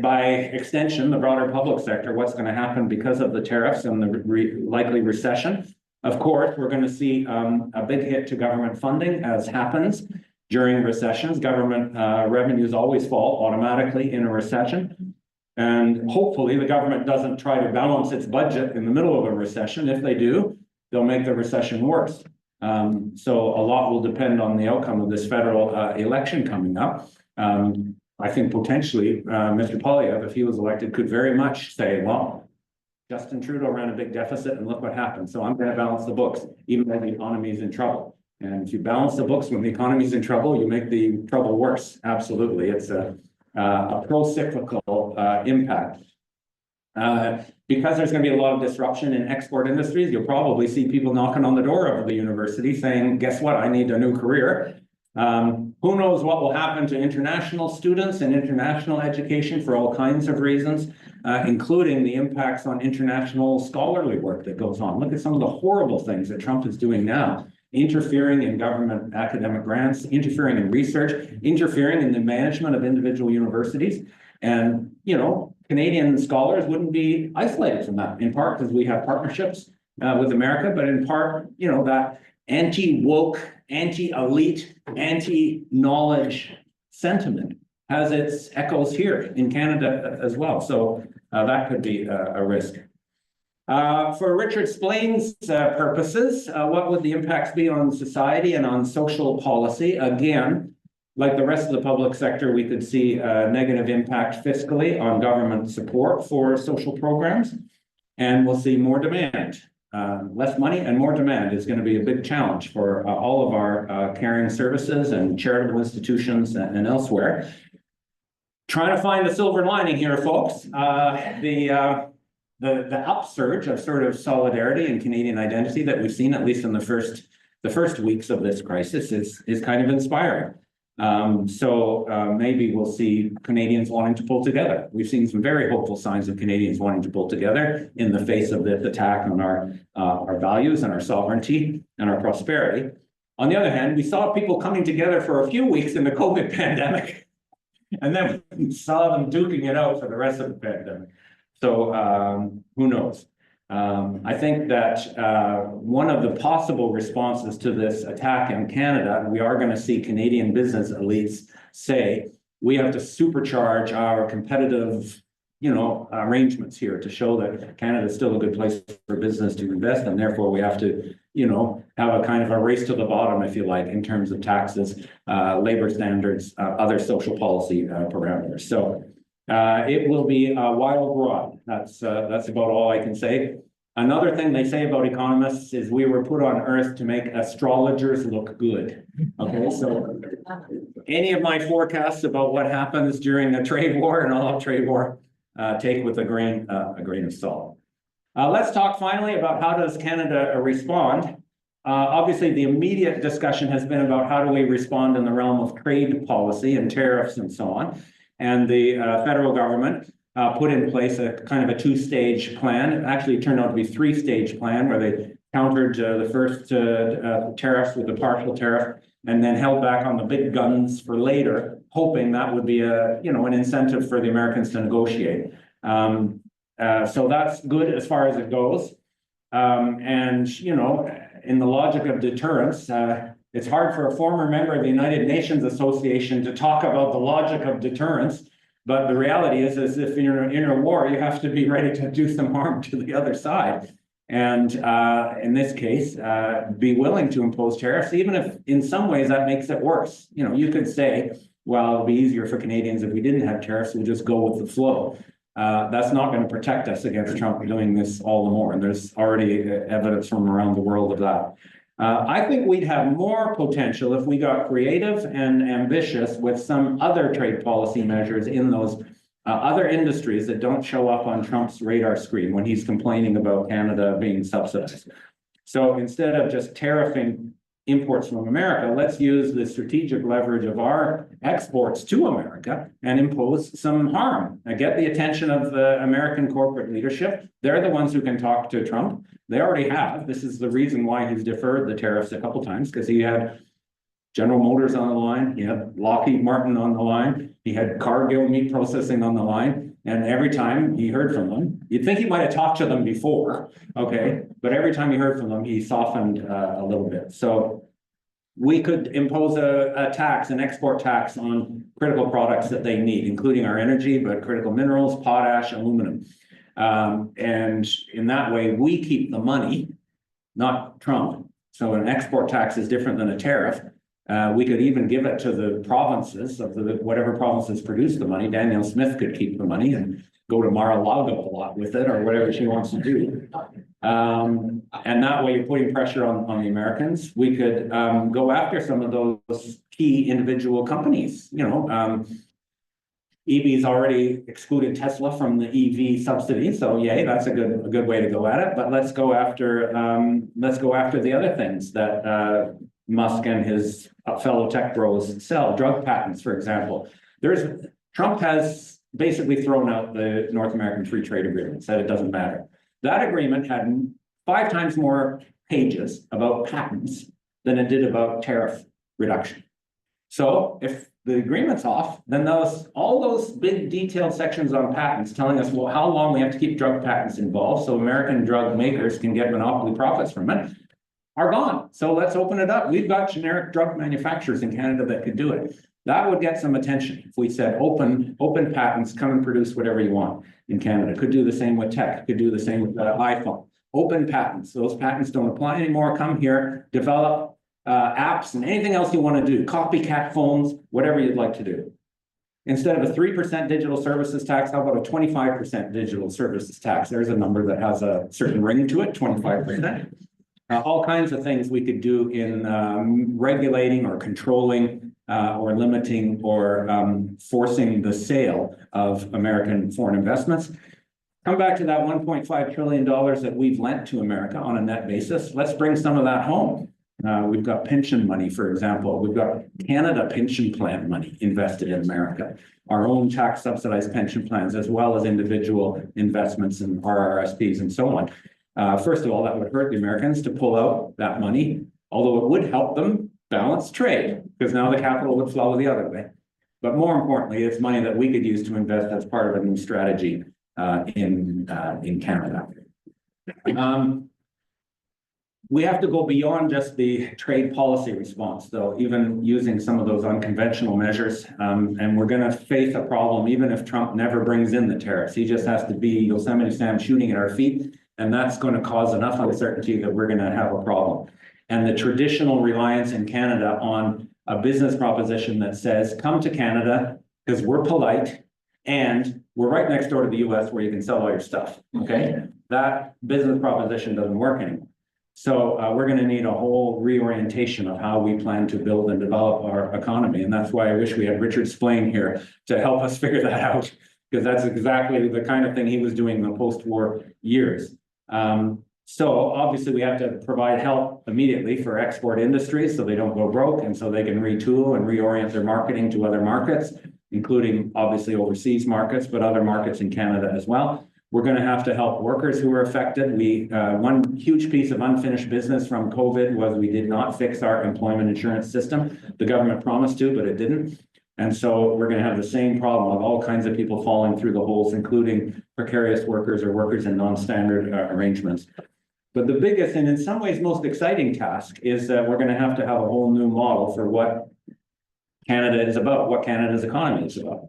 by extension, the broader public sector, what's going to happen because of the tariffs and the likely recession. Of course, we're going to see a big hit to government funding, as happens during recessions. Government revenues always fall automatically in a recession. And hopefully the government doesn't try to balance its budget in the middle of a recession. If they do, they'll make the recession worse. So a lot will depend on the outcome of this federal election coming up. I think potentially Mr. Poilievre, if he was elected, could very much say, well, Justin Trudeau ran a big deficit and look what happened. So I'm going to balance the books, even though the economy is in trouble. And if you balance the books when the economy is in trouble, you make the trouble worse. Absolutely. It's a pro-cyclical impact. Because there's going to be a lot of disruption in export industries, you'll probably see people knocking on the door of the university saying, guess what, I need a new career. Who knows what will happen to international students and international education for all kinds of reasons, including the impacts on international scholarly work that goes on. Look at some of the horrible things that Trump is doing now, interfering in government academic grants, interfering in research, interfering in the management of individual universities. And, you know, Canadian scholars wouldn't be isolated from that, in part because we have partnerships with America, but in part, you know, that anti-woke, anti-elite, anti-knowledge sentiment has its echoes here in Canada as well. So that could be a risk. For Richard Splane's purposes, what would the impacts be on society and on social policy? Again, like the rest of the public sector, we could see a negative impact fiscally on government support for social programs, and we'll see more demand. Less money and more demand is going to be a big challenge for all of our caring services and charitable institutions and elsewhere. Trying to find the silver lining here, folks. The upsurge of sort of solidarity and Canadian identity that we've seen, at least in the first weeks of this crisis, is kind of inspiring. Maybe we'll see Canadians wanting to pull together. We've seen some very hopeful signs of Canadians wanting to pull together in the face of this attack on our values and our sovereignty and our prosperity. On the other hand, we saw people coming together for a few weeks in the COVID pandemic, and then we saw them duking it out for the rest of the pandemic. So who knows? I think that one of the possible responses to this attack in Canada, we are going to see Canadian business elites say, we have to supercharge our competitive, arrangements here to show that Canada is still a good place for business to invest, and therefore we have to, have a kind of a race to the bottom, if you like, in terms of taxes, labor standards, other social policy parameters. So it will be a wild ride. That's about all I can say. Another thing they say about economists is we were put on earth to make astrologers look good. Okay, so any of my forecasts about what happens during a trade war and all trade war, take with a grain of salt. Let's talk finally about how does Canada respond. Obviously, the immediate discussion has been about how do we respond in the realm of trade policy and tariffs and so on. And the federal government put in place a kind of a two-stage plan. It actually turned out to be a three-stage plan where they countered the first tariffs with a partial tariff and then held back on the big guns for later, hoping that would be an incentive for the Americans to negotiate. So that's good as far as it goes. And, in the logic of deterrence, it's hard for a former member of the United Nations Association to talk about the logic of deterrence. But the reality is if you're in a war, you have to be ready to do some harm to the other side. And in this case, be willing to impose tariffs, even if in some ways that makes it worse. You could say, well, it'd be easier for Canadians if we didn't have tariffs, we'll just go with the flow. That's not going to protect us against Trump doing this all the more. And there's already evidence from around the world of that. I think we'd have more potential if we got creative and ambitious with some other trade policy measures in those other industries that don't show up on Trump's radar screen when he's complaining about Canada being subsidized. So instead of just tariffing imports from America, let's use the strategic leverage of our exports to America and impose some harm. Get the attention of the American corporate leadership. They're the ones who can talk to Trump. They already have. This is the reason why he's deferred the tariffs a couple times, because he had General Motors on the line, he had Lockheed Martin on the line, he had Cargill Meat Processing on the line, and every time he heard from them, you'd think he might have talked to them before, okay? But every time he heard from them, he softened a little bit. So we could impose a tax, an export tax on critical products that they need, including our energy, but critical minerals, potash, aluminum. And in that way, we keep the money, not Trump. So an export tax is different than a tariff. We could even give it to the provinces of whatever provinces produce the money. Danielle Smith could keep the money and go to Mar-a-Lago a lot with it or whatever she wants to do. And that way you're putting pressure on the Americans. We could go after some of those key individual companies. EV's already excluded Tesla from the EV subsidy, so yay, that's a good way to go at it. But let's go after the other things that Musk and his fellow tech bros sell. Drug patents, for example. Trump has basically thrown out the North American Free Trade Agreement, said it doesn't matter. That agreement had 5 times more pages about patents than it did about tariff reduction. So if the agreement's off, then all those big detailed sections on patents telling us, well, how long we have to keep drug patents involved so American drug makers can get monopoly profits from it are gone. So let's open it up. We've got generic drug manufacturers in Canada that could do it. That would get some attention if we said open patents, come and produce whatever you want in Canada. Could do the same with tech, could do the same with the iPhone. Open patents. Those patents don't apply anymore. Come here, develop apps and anything else you want to do, copycat phones, whatever you'd like to do. Instead of a 3% digital services tax, how about a 25% digital services tax? There's a number that has a certain ring to it, 25%. All kinds of things we could do in regulating or controlling or limiting or forcing the sale of American foreign investments. Come back to that $1.5 trillion that we've lent to America on a net basis. Let's bring some of that home. We've got pension money, for example. We've got Canada pension plan money invested in America, our own tax subsidized pension plans, as well as individual investments in RRSPs and so on. First of all, that would hurt the Americans to pull out that money, although it would help them balance trade, because now the capital would flow the other way. But more importantly, it's money that we could use to invest as part of a new strategy in Canada. We have to go beyond just the trade policy response, though, even using some of those unconventional measures. And we're going to face a problem, even if Trump never brings in the tariffs. He just has to be Yosemite Sam shooting at our feet. And that's going to cause enough uncertainty that we're going to have a problem. And the traditional reliance in Canada on a business proposition that says, come to Canada because we're polite and we're right next door to the US where you can sell all your stuff. Okay. That business proposition doesn't work anymore. So we're going to need a whole reorientation of how we plan to build and develop our economy. And that's why I wish we had Richard Splane here to help us figure that out, because that's exactly the kind of thing he was doing in the post-war years. So obviously we have to provide help immediately for export industries so they don't go broke and so they can retool and reorient their marketing to other markets, including obviously overseas markets, but other markets in Canada as well. We're going to have to help workers who are affected. One huge piece of unfinished business from COVID was we did not fix our employment insurance system. The government promised to, but it didn't. And so we're going to have the same problem of all kinds of people falling through the holes, including precarious workers or workers in non-standard arrangements. But the biggest and in some ways most exciting task is that we're going to have a whole new model for what Canada is about, what Canada's economy is about.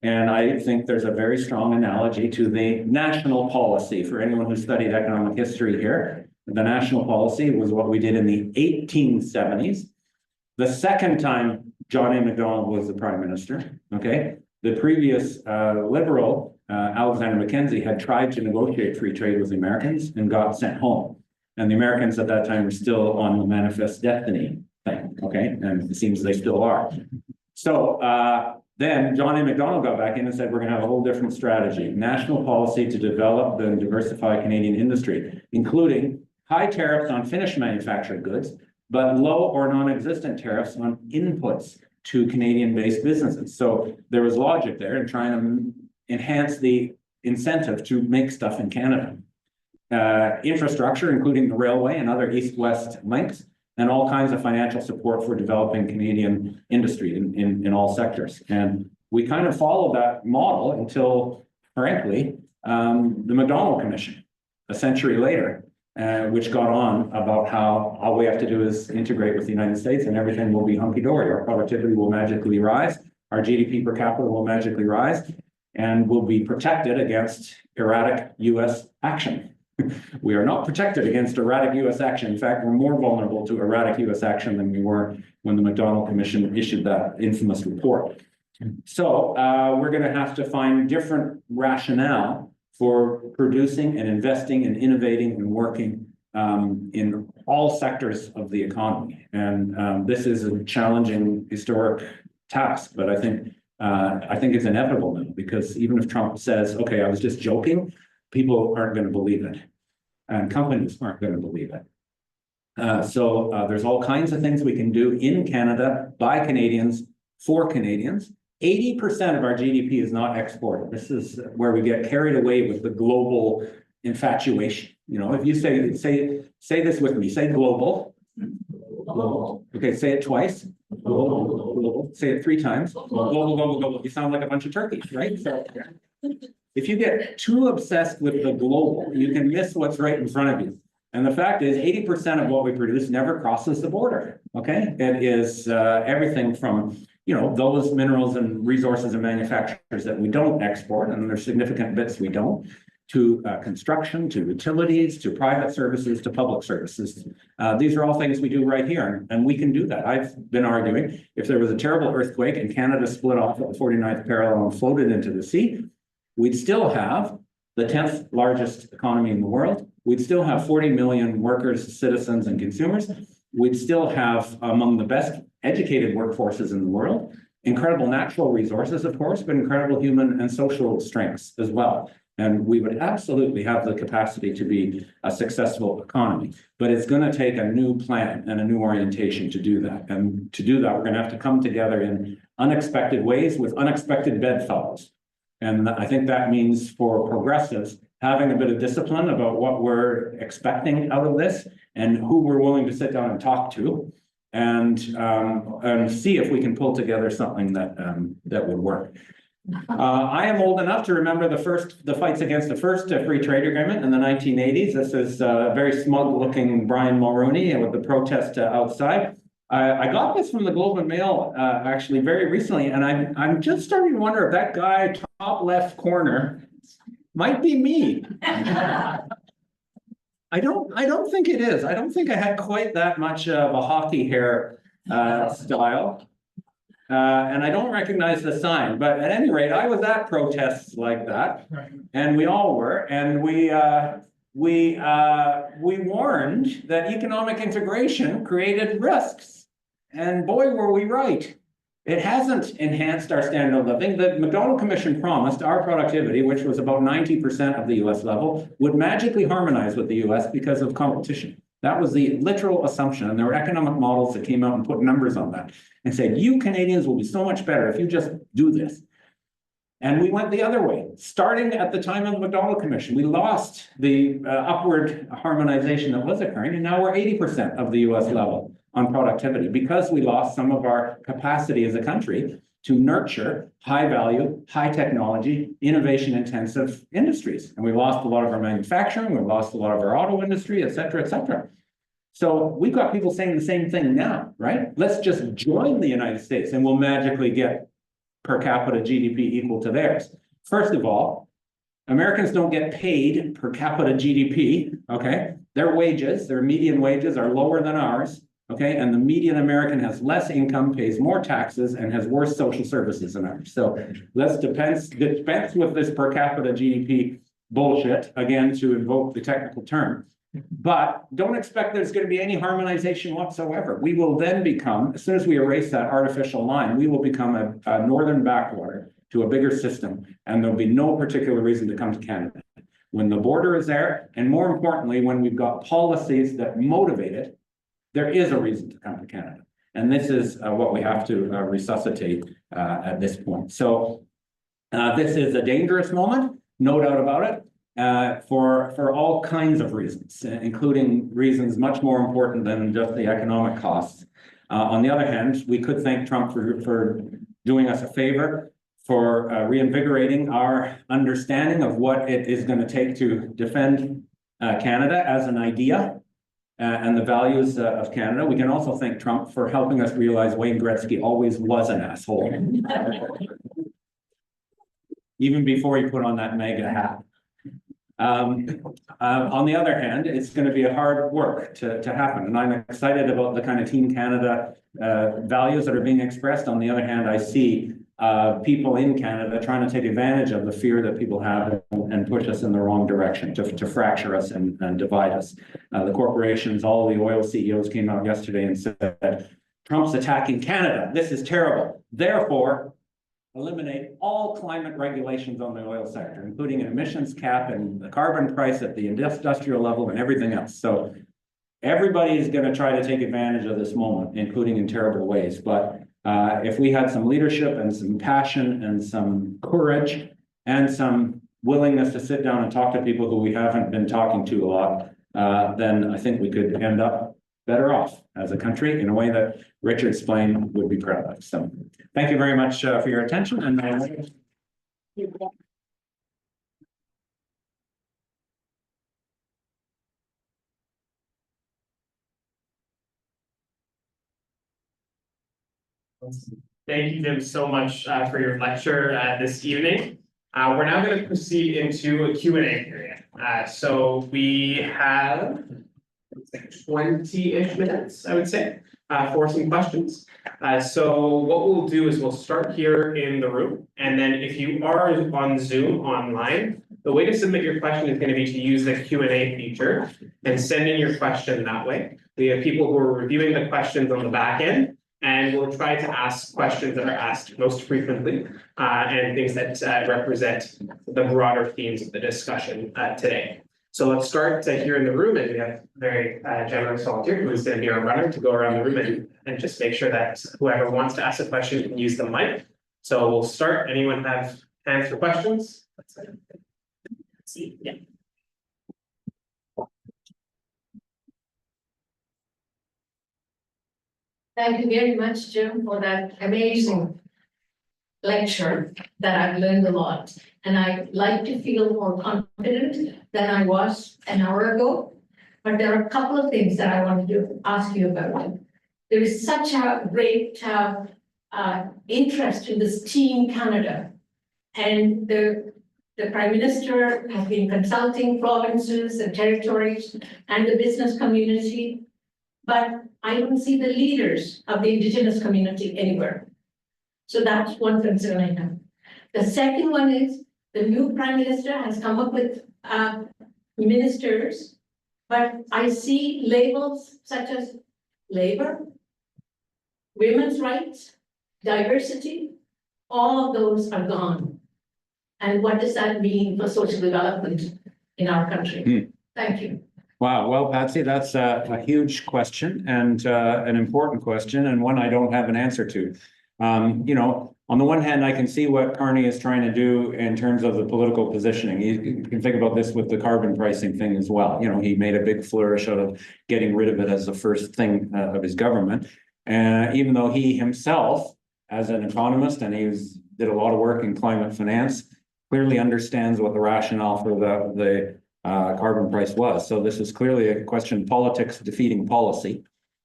And I think there's a very strong analogy to the national policy. For anyone who studied economic history here, the national policy was what we did in the 1870s. The second time John A. Macdonald was the prime minister, okay? The previous liberal, Alexander Mackenzie, had tried to negotiate free trade with the Americans and got sent home. And the Americans at that time were still on the manifest destiny thing, okay? And it seems they still are. So then John A. Macdonald got back in and said, we're going to have a whole different strategy, national policy to develop and diversify Canadian industry, including high tariffs on finished manufactured goods, but low or non-existent tariffs on inputs to Canadian-based businesses. So there was logic there in trying to enhance the incentive to make stuff in Canada. Infrastructure, including the railway and other east-west links, and all kinds of financial support for developing Canadian industry in all sectors. And we kind of followed that model until, frankly, the Macdonald Commission, a century later, which got on about how all we have to do is integrate with the United States and everything will be hunky-dory. Our productivity will magically rise, our GDP per capita will magically rise, and we'll be protected against erratic US action. We are not protected against erratic US action. In fact, we're more vulnerable to erratic US action than we were when the Macdonald Commission issued that infamous report. So we're going to have to find different rationale for producing and investing and innovating and working in all sectors of the economy. And this is a challenging historic task, but I think it's inevitable now, because even if Trump says, okay, I was just joking, people aren't going to believe it. And companies aren't going to believe it. So there's all kinds of things we can do in Canada by Canadians for Canadians. 80% of our GDP is not exported. This is where we get carried away with the global infatuation. You know, if you say this with me, say global. Global. Okay, say it twice. Global. Global. Say it 3 times. Global, global, global. You sound like a bunch of turkeys, right? So if you get too obsessed with the global, you can miss what's right in front of you. And the fact is 80% of what we produce never crosses the border, okay? It is everything from, you know, those minerals and resources and manufacturers that we don't export, and there's significant bits we don't, to construction, to utilities, to private services, to public services. These are all things we do right here, and we can do that. I've been arguing if there was a terrible earthquake and Canada split off at the 49th parallel and floated into the sea, we'd still have the 10th largest economy in the world. We'd still have 40 million workers, citizens, and consumers. We'd still have among the best educated workforces in the world, incredible natural resources, of course, but incredible human and social strengths as well. And we would absolutely have the capacity to be a successful economy. But it's going to take a new plan and a new orientation to do that. And to do that, we're going to have to come together in unexpected ways with unexpected bedfellows. And I think that means for progressives, having a bit of discipline about what we're expecting out of this and who we're willing to sit down and talk to, and see if we can pull together something that would work. I am old enough to remember the fights against the first free trade agreement in the 1980s. This is very smug-looking Brian Mulroney with the protest outside. I got this from the Globe and Mail actually very recently, and I'm just starting to wonder if that guy top left corner might be me. I don't think it is. I don't think I had quite that much of a hockey hair style. And I don't recognize the sign, but at any rate, I was at protests like that, and we all were, and we warned that economic integration created risks, and boy, were we right. It hasn't enhanced our standard of living. The McDonald Commission promised our productivity, which was about 90% of the US level, would magically harmonize with the US because of competition. That was the literal assumption, and there were economic models that came out and put numbers on that and said, you Canadians will be so much better if you just do this. And we went the other way. Starting at the time of the McDonald Commission, we lost the upward harmonization that was occurring, and now we're 80% of the US level on productivity because we lost some of our capacity as a country to nurture high value, high technology, innovation intensive industries. And we lost a lot of our manufacturing, we lost a lot of our auto industry, et cetera, et cetera. So we've got people saying the same thing now, right? Let's just join the United States and we'll magically get per capita GDP equal to theirs. First of all, Americans don't get paid per capita GDP, okay? Their wages, their median wages are lower than ours. Okay, and the median American has less income, pays more taxes, and has worse social services than ours. So let's dispense with this per capita GDP bullshit, again, to invoke the technical term. But don't expect there's going to be any harmonization whatsoever. We will then become, as soon as we erase that artificial line, we will become a northern backwater to a bigger system, and there'll be no particular reason to come to Canada. When the border is there, and more importantly, when we've got policies that motivate it, there is a reason to come to Canada. And this is what we have to resuscitate at this point. So this is a dangerous moment, no doubt about it, for all kinds of reasons, including reasons much more important than just the economic costs. On the other hand, we could thank Trump for doing us a favor, for reinvigorating our understanding of what it is going to take to defend Canada as an idea. And the values of Canada. We can also thank Trump for helping us realize Wayne Gretzky always was an asshole. Even before he put on that MAGA hat. On the other hand, it's going to be a hard work to happen. And I'm excited about the kind of Team Canada values that are being expressed. On the other hand, I see people in Canada trying to take advantage of the fear that people have and push us in the wrong direction to fracture us and divide us. The corporations, all the oil CEOs came out yesterday and said, Trump's attacking Canada. This is terrible. Therefore, eliminate all climate regulations on the oil sector, including an emissions cap and the carbon price at the industrial level and everything else. So everybody is going to try to take advantage of this moment, including in terrible ways. But if we had some leadership and some passion and some courage and some willingness to sit down and talk to people who we haven't been talking to a lot, then I think we could end up better off as a country in a way that Richard Splane would be proud of. So thank you very much for your attention. And Thank you, Jim, so much for your lecture this evening. We're now going to proceed into a Q&A period. So we have 20-ish minutes, I would say, for some questions. So what we'll do is we'll start here in the room. And then if you are on Zoom online, the way to submit your question is going to be to use the Q&A feature and send in your question that way. We have people who are reviewing the questions on the back end, and we'll try to ask questions that are asked most frequently and things that represent the broader themes of the discussion today. So let's start here in the room, and we have a very generous volunteer who is going to be our runner to go around the room and just make sure that whoever wants to ask a question can use the mic. So we'll start. Anyone have hands for questions? Let's see. Yeah. Thank you very much, Jim, for that amazing lecture that I've learned a lot. And I like to feel more confident than I was an hour ago. But there are a couple of things that I wanted to ask you about. There is such a great interest in this Team Canada. And the Prime Minister has been consulting provinces and territories and the business community. But I don't see the leaders of the Indigenous community anywhere. So that's one concern I have. The second one is the new Prime Minister has come up with ministers, but I see labels such as labor, women's rights, diversity, all of those are gone. And what does that mean for social development in our country? Thank you. Wow, well, Patsy, that's a huge question and an important question and one I don't have an answer to. You know, on the one hand, I can see what Carney is trying to do in terms of the political positioning. You can think about this with the carbon pricing thing as well. You know, he made a big flourish out of getting rid of it as the first thing of his government. Even though he himself, as an economist, and did a lot of work in climate finance, clearly understands what the rationale for the carbon price was. So this is clearly a question of politics defeating policy.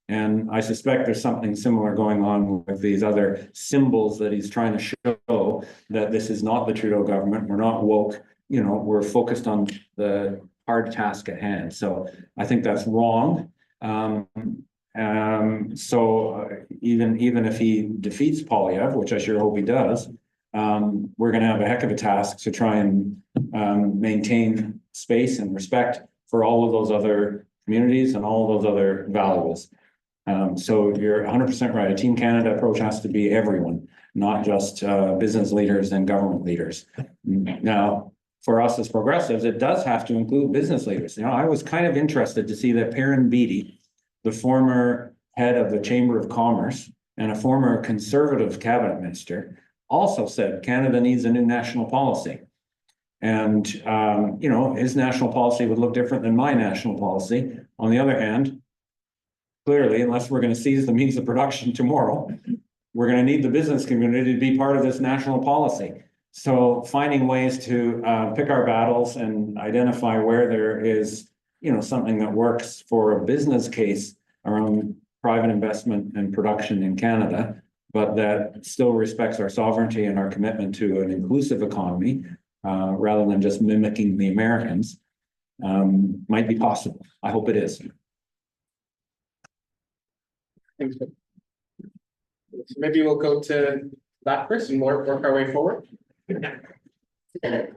And I suspect there's something similar going on with these other symbols that he's trying to show that this is not the Trudeau government. We're not woke, you know, we're focused on the hard task at hand. So I think that's wrong. So even if he defeats Poilievre, which I sure hope he does, we're going to have a heck of a task to try and maintain space and respect for all of those other communities and all of those other values. So you're 100% right. A Team Canada approach has to be everyone, not just business leaders and government leaders. Now, for us as progressives, it does have to include business leaders. You know, I was kind of interested to see that Perrin Beatty, the former head of the Chamber of Commerce and a former Conservative cabinet minister, also said Canada needs a new national policy. And, you know, his national policy would look different than my national policy. On the other hand, clearly, unless we're going to seize the means of production tomorrow, we're going to need the business community to be part of this national policy. So finding ways to pick our battles and identify where there is, you know, something that works for a business case around private investment and production in Canada, but that still respects our sovereignty and our commitment to an inclusive economy, rather than just mimicking the Americans, might be possible. I hope it is. Thanks. So maybe we'll go to that first and work our way forward. Sure.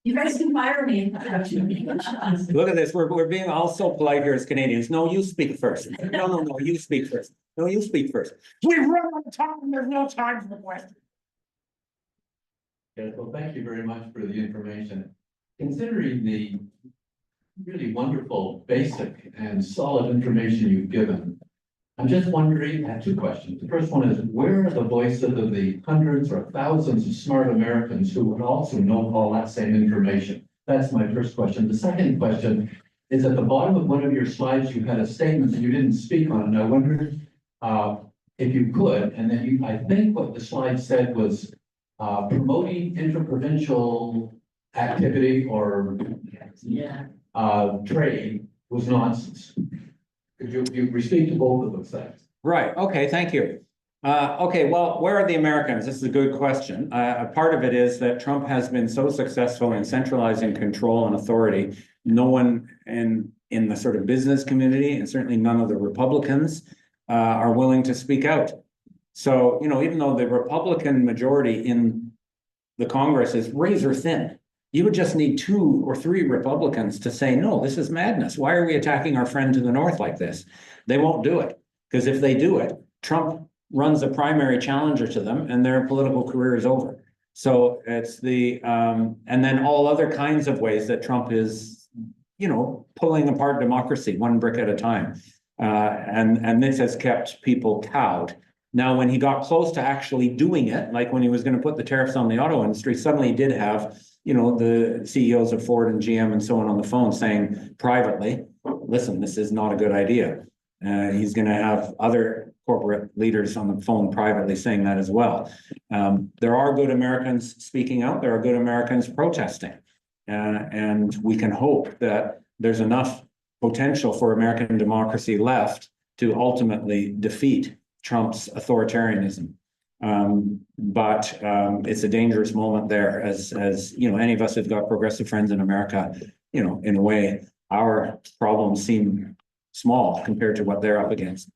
You guys can fire me. Look at this. We're being all so polite here as Canadians. No, you speak first. No, you speak first. No, you speak first. We've run out of time. There's no time for the question. Yes, well, thank you very much for the information. Considering the really wonderful, basic and solid information you've given, I'm just wondering, I have two questions. The first one is, where are the voices of the hundreds or thousands of smart Americans who would also know all that same information? That's my first question. The second question is, at the bottom of one of your slides, you had a statement that you didn't speak on, and I wondered if you could, and then I think what the slide said was promoting interprovincial activity or trade was nonsense. Could you speak to both of those things? Right. Okay. Thank you. Okay. Well, where are the Americans? This is a good question. A part of it is that Trump has been so successful in centralizing control and authority. No one in the sort of business community, and certainly none of the Republicans, are willing to speak out. So, you know, even though the Republican majority in the Congress is razor thin, you would just need 2 or 3 Republicans to say, no, this is madness. Why are we attacking our friend to the north like this? They won't do it, because if they do it, Trump runs a primary challenger to them and their political career is over. So it's and then all other kinds of ways that Trump is, you know, pulling apart democracy one brick at a time. And this has kept people cowed. Now, when he got close to actually doing it, like when he was going to put the tariffs on the auto industry, suddenly he did have, you know, the CEOs of Ford and GM and so on the phone saying privately, listen, this is not a good idea. He's going to have other corporate leaders on the phone privately saying that as well. There are good Americans speaking out. There are good Americans protesting. And we can hope that there's enough potential for American democracy left to ultimately defeat Trump's authoritarianism. But it's a dangerous moment there, as you know, any of us have got progressive friends in America, you know, in a way, our problems seem small compared to what they're up against.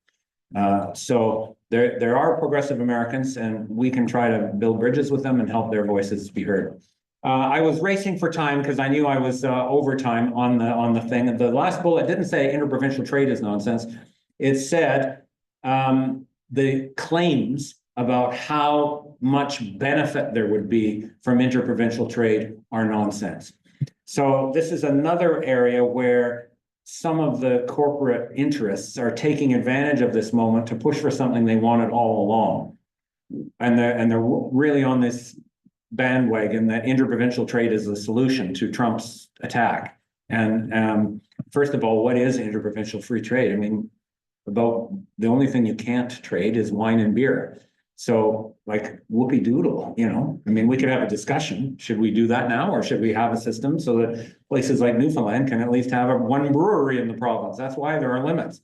So there are progressive Americans, and we can try to build bridges with them and help their voices be heard. I was racing for time because I knew I was over time on the thing. The last bullet didn't say interprovincial trade is nonsense. It said the claims about how much benefit there would be from interprovincial trade are nonsense. So this is another area where some of the corporate interests are taking advantage of this moment to push for something they wanted all along. And they're really on this bandwagon that interprovincial trade is the solution to Trump's attack. And first of all, what is interprovincial free trade? I mean, about the only thing you can't trade is wine and beer. So like whoopee doodle, you know, I mean, we could have a discussion. Should we do that now, or should we have a system so that places like Newfoundland can at least have one brewery in the province? That's why there are limits.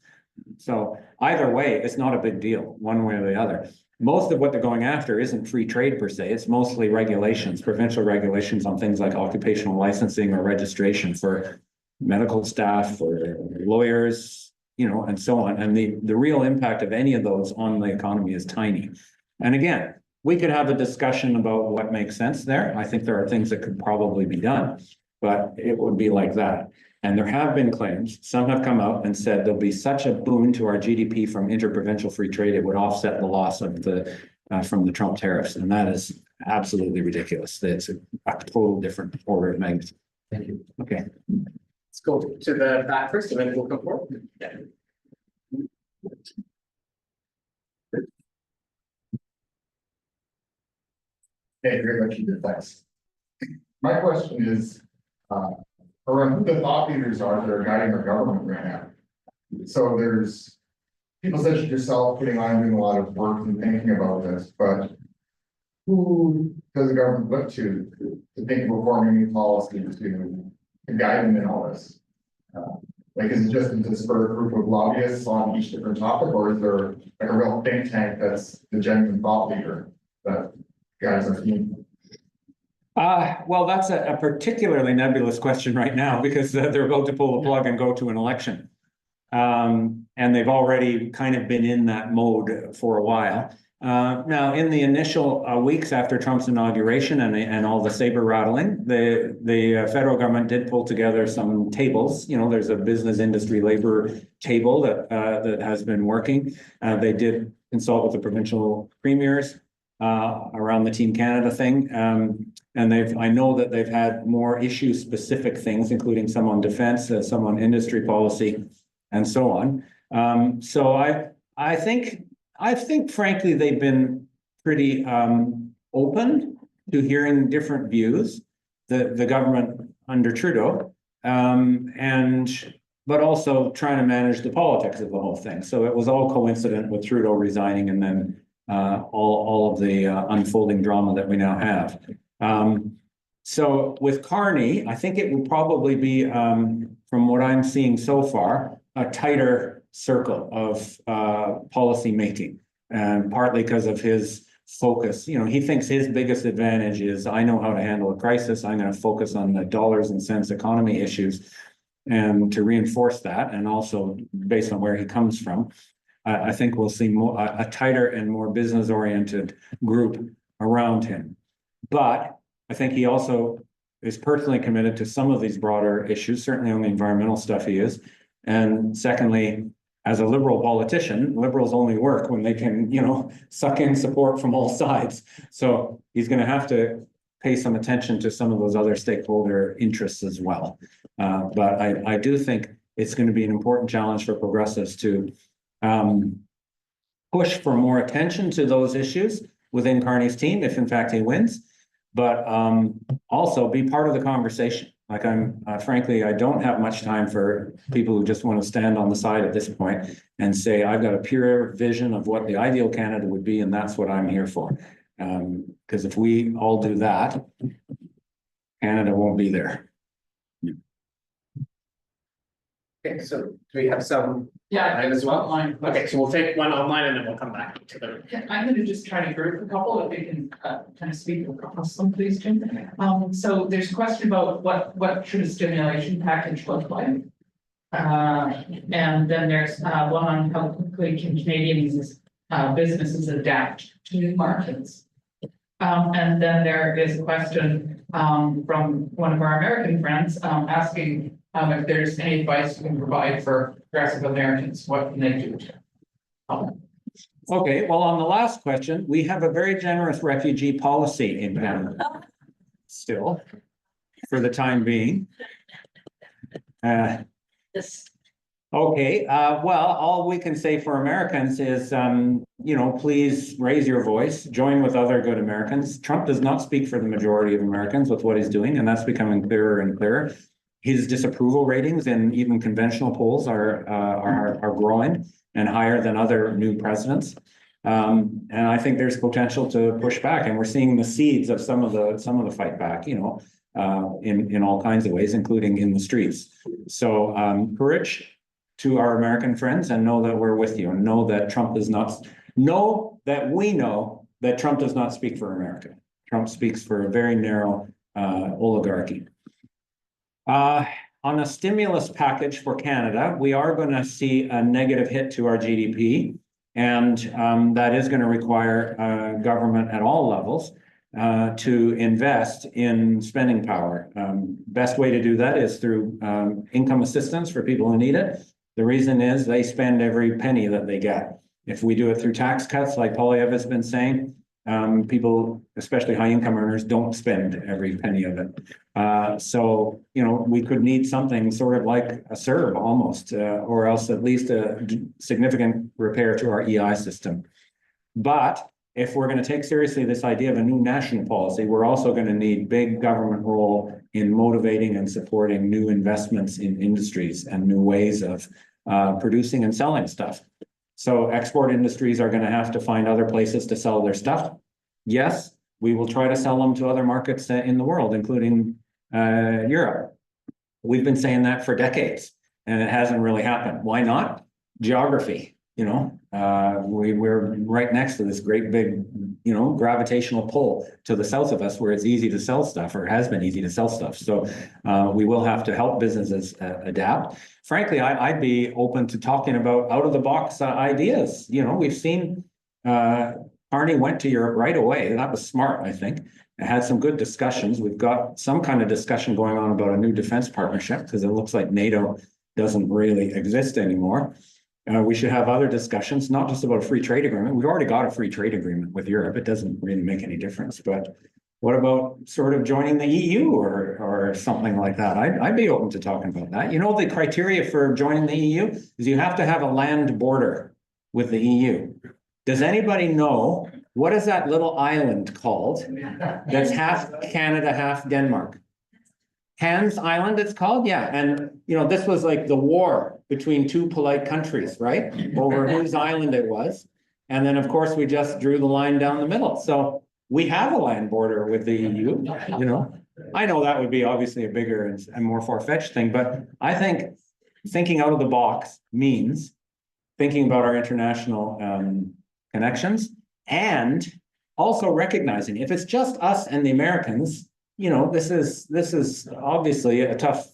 So either way, it's not a big deal, one way or the other. Most of what they're going after isn't free trade per se. It's mostly regulations, provincial regulations on things like occupational licensing or registration for medical staff or lawyers, you know, and so on. And the real impact of any of those on the economy is tiny. And again, we could have a discussion about what makes sense there. I think there are things that could probably be done, but it would be like that. And there have been claims, some have come out and said there'll be such a boon to our GDP from interprovincial free trade, it would offset the loss of the from the Trump tariffs. And that is absolutely ridiculous. It's a total different order of magnitude. Thank you. Okay. Let's go to the back first, and then we'll come forward. Yeah. Hey, very much, thanks. My question is, around who the thought leaders are that are guiding our government right now. So there's people such as yourself putting on doing a lot of work and thinking about this, but who does the government look to think of forming new policy to guide them in all this? Like, is it just a disparate group of lobbyists on each different topic, or is there like a real think tank that's the genuine thought leader that guides our team? Well, that's a particularly nebulous question right now because they're about to pull the plug and go to an election. And they've already kind of been in that mode for a while. Now, in the initial weeks after Trump's inauguration and all the saber rattling, the federal government did pull together some tables. You know, there's a business industry labor table that has been working. They did consult with the provincial premiers around the Team Canada thing. And I know that they've had more issue-specific things, including some on defense, some on industry policy, and so on. So I think frankly they've been pretty open to hearing different views. The government under Trudeau, but also trying to manage the politics of the whole thing. So it was all coincident with Trudeau resigning and then all of the unfolding drama that we now have. So with Carney, I think it would probably be, from what I'm seeing so far, a tighter circle of policy making, and partly because of his focus. You know, he thinks his biggest advantage is, I know how to handle a crisis. I'm going to focus on the dollars and cents economy issues, and to reinforce that, and also based on where he comes from, I think we'll see a tighter and more business-oriented group around him. But I think he also is personally committed to some of these broader issues, certainly on the environmental stuff he is. And secondly, as a liberal politician, liberals only work when they can, you know, suck in support from all sides. So he's going to have to pay some attention to some of those other stakeholder interests as well. But I do think it's going to be an important challenge for progressives to push for more attention to those issues within Carney's team, if in fact he wins. but also be part of the conversation. Like frankly, I don't have much time for people who just want to stand on the side at this point and say, I've got a pure vision of what the ideal Canada would be, and that's what I'm here for. Because if we all do that, Canada won't be there. Okay, so do we have some Yeah. time as well? Online. Okay, so we'll take one online and then we'll come back to the. Yeah, I'm gonna just try to group a couple, if we can, kind of speak across some, please, Jim. So there's a question about what should a stimulation package look like? And then there's, one on how quickly can Canadians, businesses adapt to new markets? And then there is a question, from one of our American friends, asking, if there's any advice you can provide for progressive Americans, what can they do? Okay, well, on the last question, we have a very generous refugee policy in Canada. Still, for the time being. Okay, well, all we can say for Americans is, please raise your voice, join with other good Americans. Trump does not speak for the majority of Americans with what he's doing, and that's becoming clearer and clearer. His disapproval ratings in even conventional polls are growing and higher than other new presidents. And I think there's potential to push back, and we're seeing the seeds of some of the fight back, in all kinds of ways, including in the streets. So courage to our American friends, and know that we're with you, and know that we know that Trump does not speak for America. Trump speaks for a very narrow oligarchy. On a stimulus package for Canada, we are going to see a negative hit to our GDP, and that is going to require government at all levels to invest in spending power. Best way to do that is through income assistance for people who need it. The reason is they spend every penny that they get. If we do it through tax cuts, like Polyev has been saying, people, especially high income earners, don't spend every penny of it. So, we could need something sort of like a CERB almost, or else at least a significant repair to our EI system. But if we're going to take seriously this idea of a new national policy, we're also going to need big government role in motivating and supporting new investments in industries and new ways of producing and selling stuff. So export industries are going to have to find other places to sell their stuff. Yes, we will try to sell them to other markets in the world, including Europe. We've been saying that for decades, and it hasn't really happened. Why not? Geography. We're right next to this great big, gravitational pull to the south of us, where it's easy to sell stuff, or has been easy to sell stuff. So we will have to help businesses adapt. Frankly, I'd be open to talking about out of the box ideas. We've seen Carney went to Europe right away, and that was smart, I think. It had some good discussions. We've got some kind of discussion going on about a new defense partnership, because it looks like NATO doesn't really exist anymore. We should have other discussions, not just about a free trade agreement. We've already got a free trade agreement with Europe. It doesn't really make any difference. But what about sort of joining the EU or something like that? I'd be open to talking about that. The criteria for joining the EU is you have to have a land border with the EU. Does anybody know what is that little island called that's half Canada, half Denmark? Hans Island, it's called, yeah. And this was like the war between two polite countries, right? Over whose island it was. And then, of course, we just drew the line down the middle. So we have a land border with the EU. I know that would be obviously a bigger and more far-fetched thing, but I think thinking out of the box means thinking about our international connections, and also recognizing if it's just us and the Americans, this is obviously a tough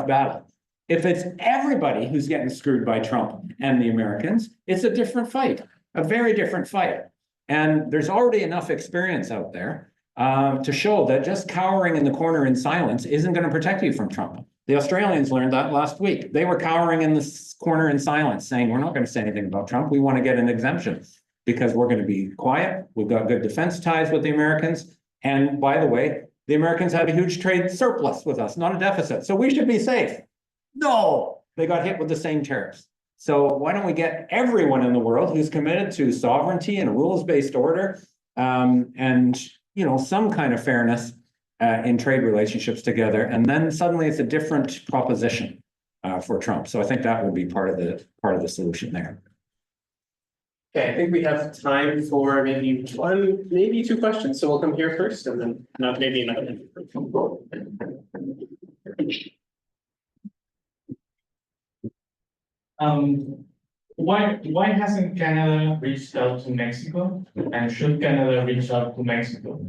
battle. If it's everybody who's getting screwed by Trump and the Americans, it's a different fight, a very different fight. And there's already enough experience out there to show that just cowering in the corner in silence isn't going to protect you from Trump. The Australians learned that last week. They were cowering in the corner in silence, saying, we're not going to say anything about Trump. We want to get an exemption because we're going to be quiet. We've got good defense ties with the Americans. And by the way, the Americans have a huge trade surplus with us, not a deficit. So we should be safe. No, they got hit with the same tariffs. So why don't we get everyone in the world who's committed to sovereignty and a rules-based order and some kind of fairness in trade relationships together, and then suddenly it's a different proposition for Trump. So I think that will be part of the solution there. Okay, I think we have time for maybe one, maybe two questions. So we'll come here first and then not maybe another. Why hasn't Canada reached out to Mexico, and should Canada reach out to Mexico?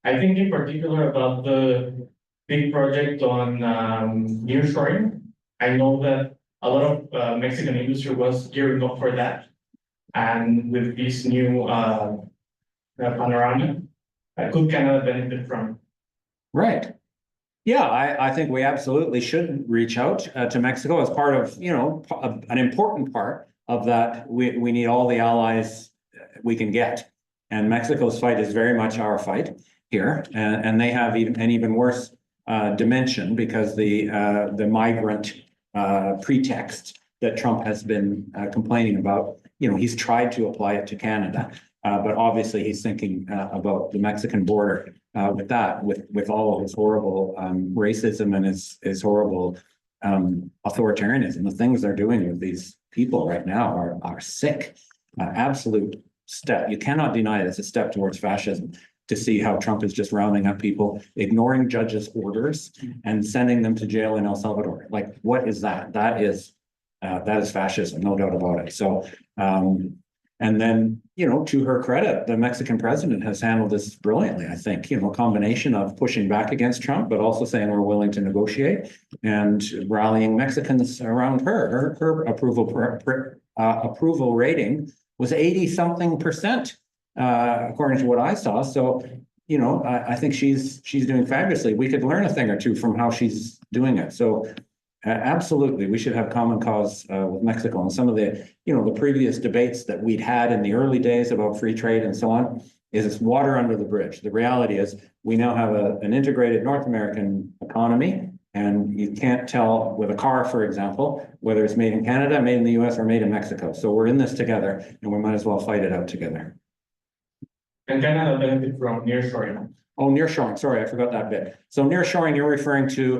I think in particular about the big project on nearshoring. I know that a lot of Mexican industry was gearing up for that. And with this new panorama, could Canada benefit from? Right. Yeah, I think we absolutely should reach out to Mexico as part of, an important part of that. We need all the allies we can get. And Mexico's fight is very much our fight here. And they have an even worse dimension because the migrant pretext that Trump has been complaining about, he's tried to apply it to Canada. But obviously he's thinking about the Mexican border with all of his horrible racism and his horrible authoritarianism. The things they're doing with these people right now are sick. Absolute step. You cannot deny it. It's a step towards fascism to see how Trump is just rounding up people, ignoring judges' orders and sending them to jail in El Salvador. Like, what is that? That is fascism, no doubt about it. So, and then, to her credit, the Mexican president has handled this brilliantly, I think, a combination of pushing back against Trump, but also saying we're willing to negotiate and rallying Mexicans around her. Her approval rating was 80-something%, according to what I saw. So, I think she's doing fabulously. We could learn a thing or two from how she's doing it. So absolutely, we should have common cause with Mexico. And some of the, the previous debates that we'd had in the early days about free trade and so on, is it's water under the bridge. The reality is we now have an integrated North American economy, and you can't tell with a car, for example, whether it's made in Canada, made in the U.S., or made in Mexico. So we're in this together, and we might as well fight it out together. And Canada benefit from nearshoring. Oh, nearshoring. Sorry, I forgot that bit. So nearshoring, you're referring to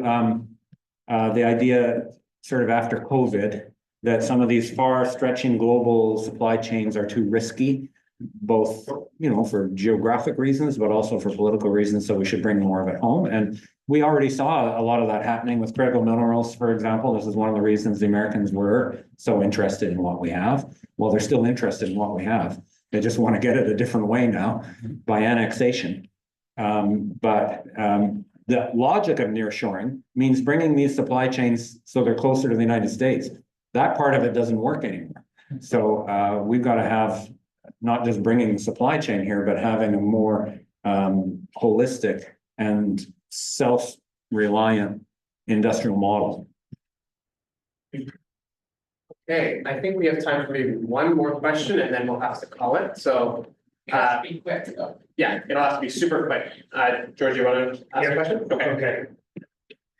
the idea sort of after COVID that some of these far stretching global supply chains are too risky, both, for geographic reasons, but also for political reasons. So we should bring more of it home. And we already saw a lot of that happening with critical minerals, for example. This is one of the reasons the Americans were so interested in what we have. Well, they're still interested in what we have. They just want to get it a different way now by annexation. The logic of nearshoring means bringing these supply chains so they're closer to the United States. That part of it doesn't work anymore. So we've got to have not just bringing the supply chain here, but having a more holistic and self-reliant industrial model. Okay, I think we have time for maybe one more question and then we'll have to call it. So Be quick. yeah, it'll have to be super quick. George, you want to ask a question? Okay.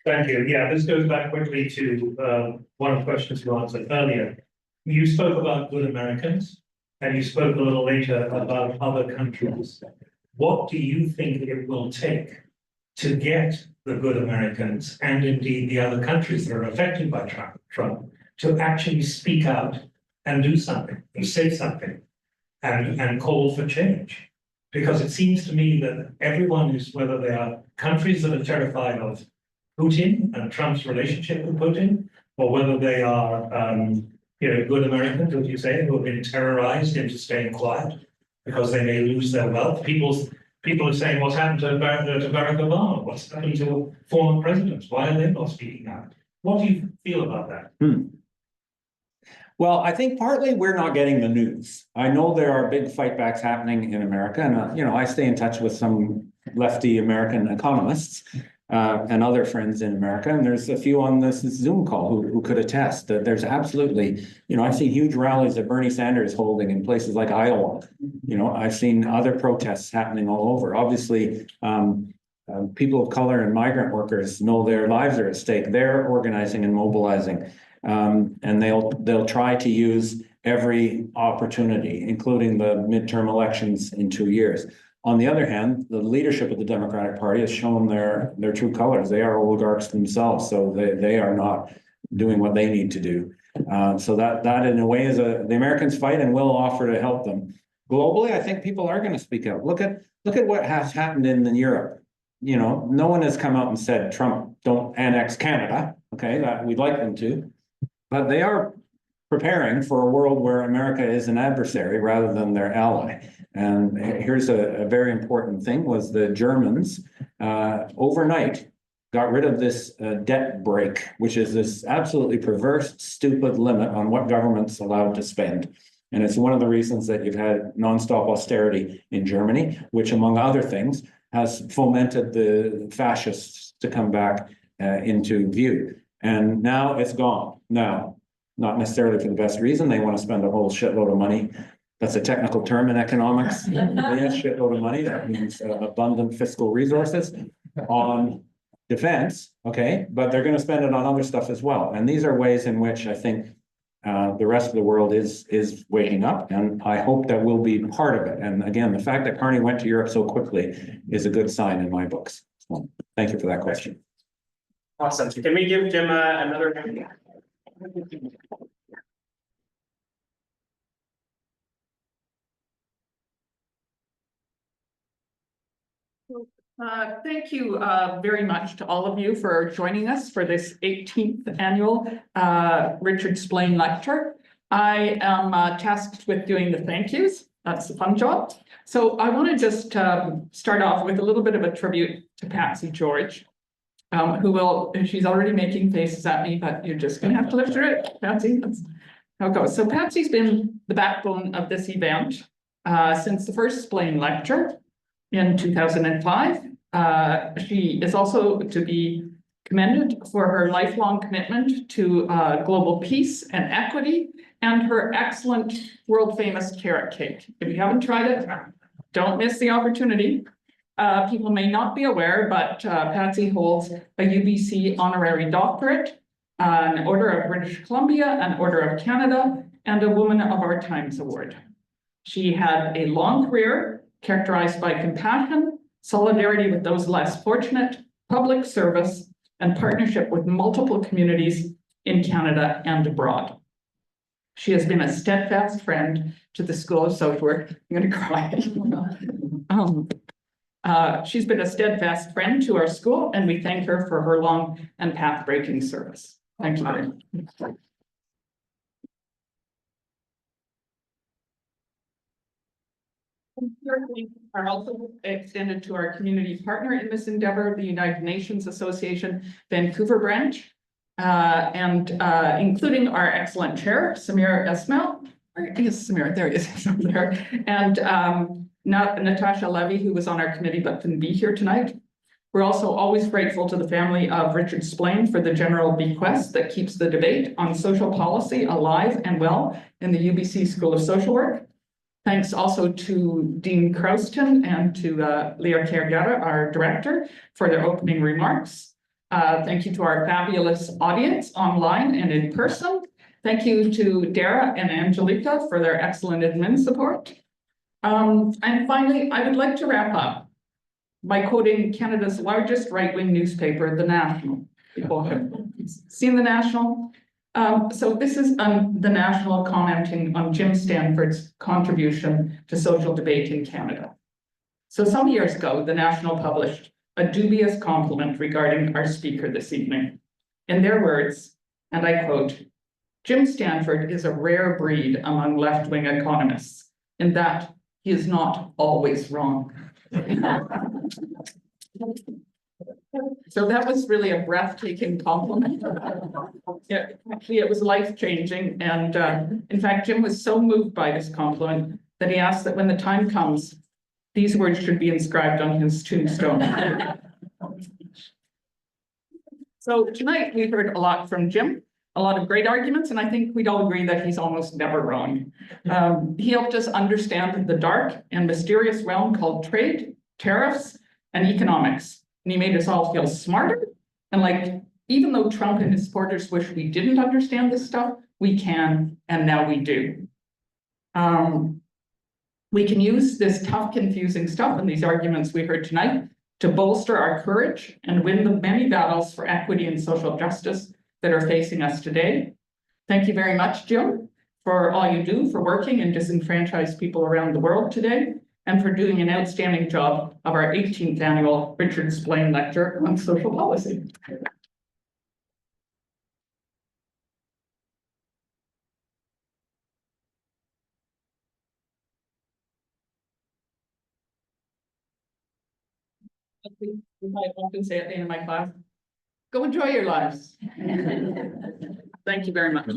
Thank you. Yeah, this goes back quickly to one of the questions you answered earlier. You spoke about good Americans, and you spoke a little later about other countries. What do you think it will take to get the good Americans and indeed the other countries that are affected by Trump to actually speak out and do something and say something and call for change? Because it seems to me that everyone is, whether they are countries that are terrified of Putin and Trump's relationship with Putin, or whether they are, good Americans, as you say, who have been terrorized into staying quiet because they may lose their wealth. People are saying, what's happened to Barack Obama? What's happened to former presidents? Why are they not speaking out? What do you feel about that? Well, I think partly we're not getting the news. I know there are big fightbacks happening in America, and I stay in touch with some lefty American economists and other friends in America, and there's a few on this Zoom call who could attest that there's absolutely, I've seen huge rallies that Bernie Sanders is holding in places like Iowa. I've seen other protests happening all over. Obviously, people of color and migrant workers know their lives are at stake. They're organizing and mobilizing. And they'll try to use every opportunity, including the midterm elections in 2 years. On the other hand, the leadership of the Democratic Party has shown their true colors. They are oligarchs themselves, so they are not doing what they need to do. So that in a way is the Americans fight and will offer to help them. Globally, I think people are going to speak out. Look at what has happened in Europe. You know, no one has come out and said, Trump, don't annex Canada. Okay, that we'd like them to, but they are preparing for a world where America is an adversary rather than their ally. And here's a very important thing was the Germans overnight got rid of this debt brake, which is this absolutely perverse, stupid limit on what government's allowed to spend. And it's one of the reasons that you've had nonstop austerity in Germany, which among other things has fomented the fascists to come back into view. And now it's gone. Now, not necessarily for the best reason. They want to spend a whole shitload of money. That's a technical term in economics. Yes, shitload of money. That means abundant fiscal resources on defense. Okay, but they're going to spend it on other stuff as well. And these are ways in which I think the rest of the world is waking up, and I hope that we'll be part of it. And again, the fact that Carney went to Europe so quickly is a good sign in my books. So, thank you for that question. Awesome. Can we give Jim another? Thank you very much to all of you for joining us for this 18th annual Richard Splane Lecture. I am tasked with doing the thank yous. That's the fun job. So I want to just start off with a little bit of a tribute to Patsy George, she's already making faces at me, but you're just going to have to live through it, Patsy. That's how it goes. So Patsy's been the backbone of this event since the first Splane Lecture in 2005. She is also to be commended for her lifelong commitment to global peace and equity and her excellent world-famous carrot cake. If you haven't tried it, don't miss the opportunity. People may not be aware, but Patsy holds a UBC honorary doctorate, an Order of British Columbia, an Order of Canada, and a Woman of Our Times Award. She had a long career characterized by compassion, solidarity with those less fortunate, public service, and partnership with multiple communities in Canada and abroad. She has been a steadfast friend to the School of Social Work. I'm going to cry. She's been a steadfast friend to our school, and we thank her for her long and path-breaking service. Thank you very much. Are also extended to our community partner in this endeavor, the United Nations Association Vancouver branch, and including our excellent chair, Samir Esmail. Where is Samir? There he is over there. And Natasha Levy, who was on our committee but couldn't be here tonight. We're also always grateful to the family of Richard Splane for the general bequest that keeps the debate on social policy alive and well in the UBC School of Social Work. Thanks also to Dean Crouston and to Leah Kergara, our director, for their opening remarks. Thank you to our fabulous audience online and in person. Thank you to Dara and Angelica for their excellent admin support. And finally, I would like to wrap up by quoting Canada's largest right-wing newspaper, The National. People have seen The National. So this is The National commenting on Jim Stanford's contribution to social debate in Canada. So some years ago, The National published a dubious compliment regarding our speaker this evening. In their words, and I quote, "Jim Stanford is a rare breed among left-wing economists in that he is not always wrong." So that was really a breathtaking compliment. Yeah, actually, it was life-changing. And in fact, Jim was so moved by this compliment that he asked that when the time comes, these words should be inscribed on his tombstone. So tonight we heard a lot from Jim, a lot of great arguments, and I think we'd all agree that he's almost never wrong. He helped us understand the dark and mysterious realm called trade, tariffs, and economics. And he made us all feel smarter. And like, even though Trump and his supporters wish we didn't understand this stuff, we can, and now we do. We can use this tough, confusing stuff and these arguments we heard tonight to bolster our courage and win the many battles for equity and social justice that are facing us today. Thank you very much, Jim, for all you do for working and disenfranchised people around the world today, and for doing an outstanding job of our 18th annual Richard Splane Lecture on social policy. I often say at the end of my class, go enjoy your lives. Thank you very much.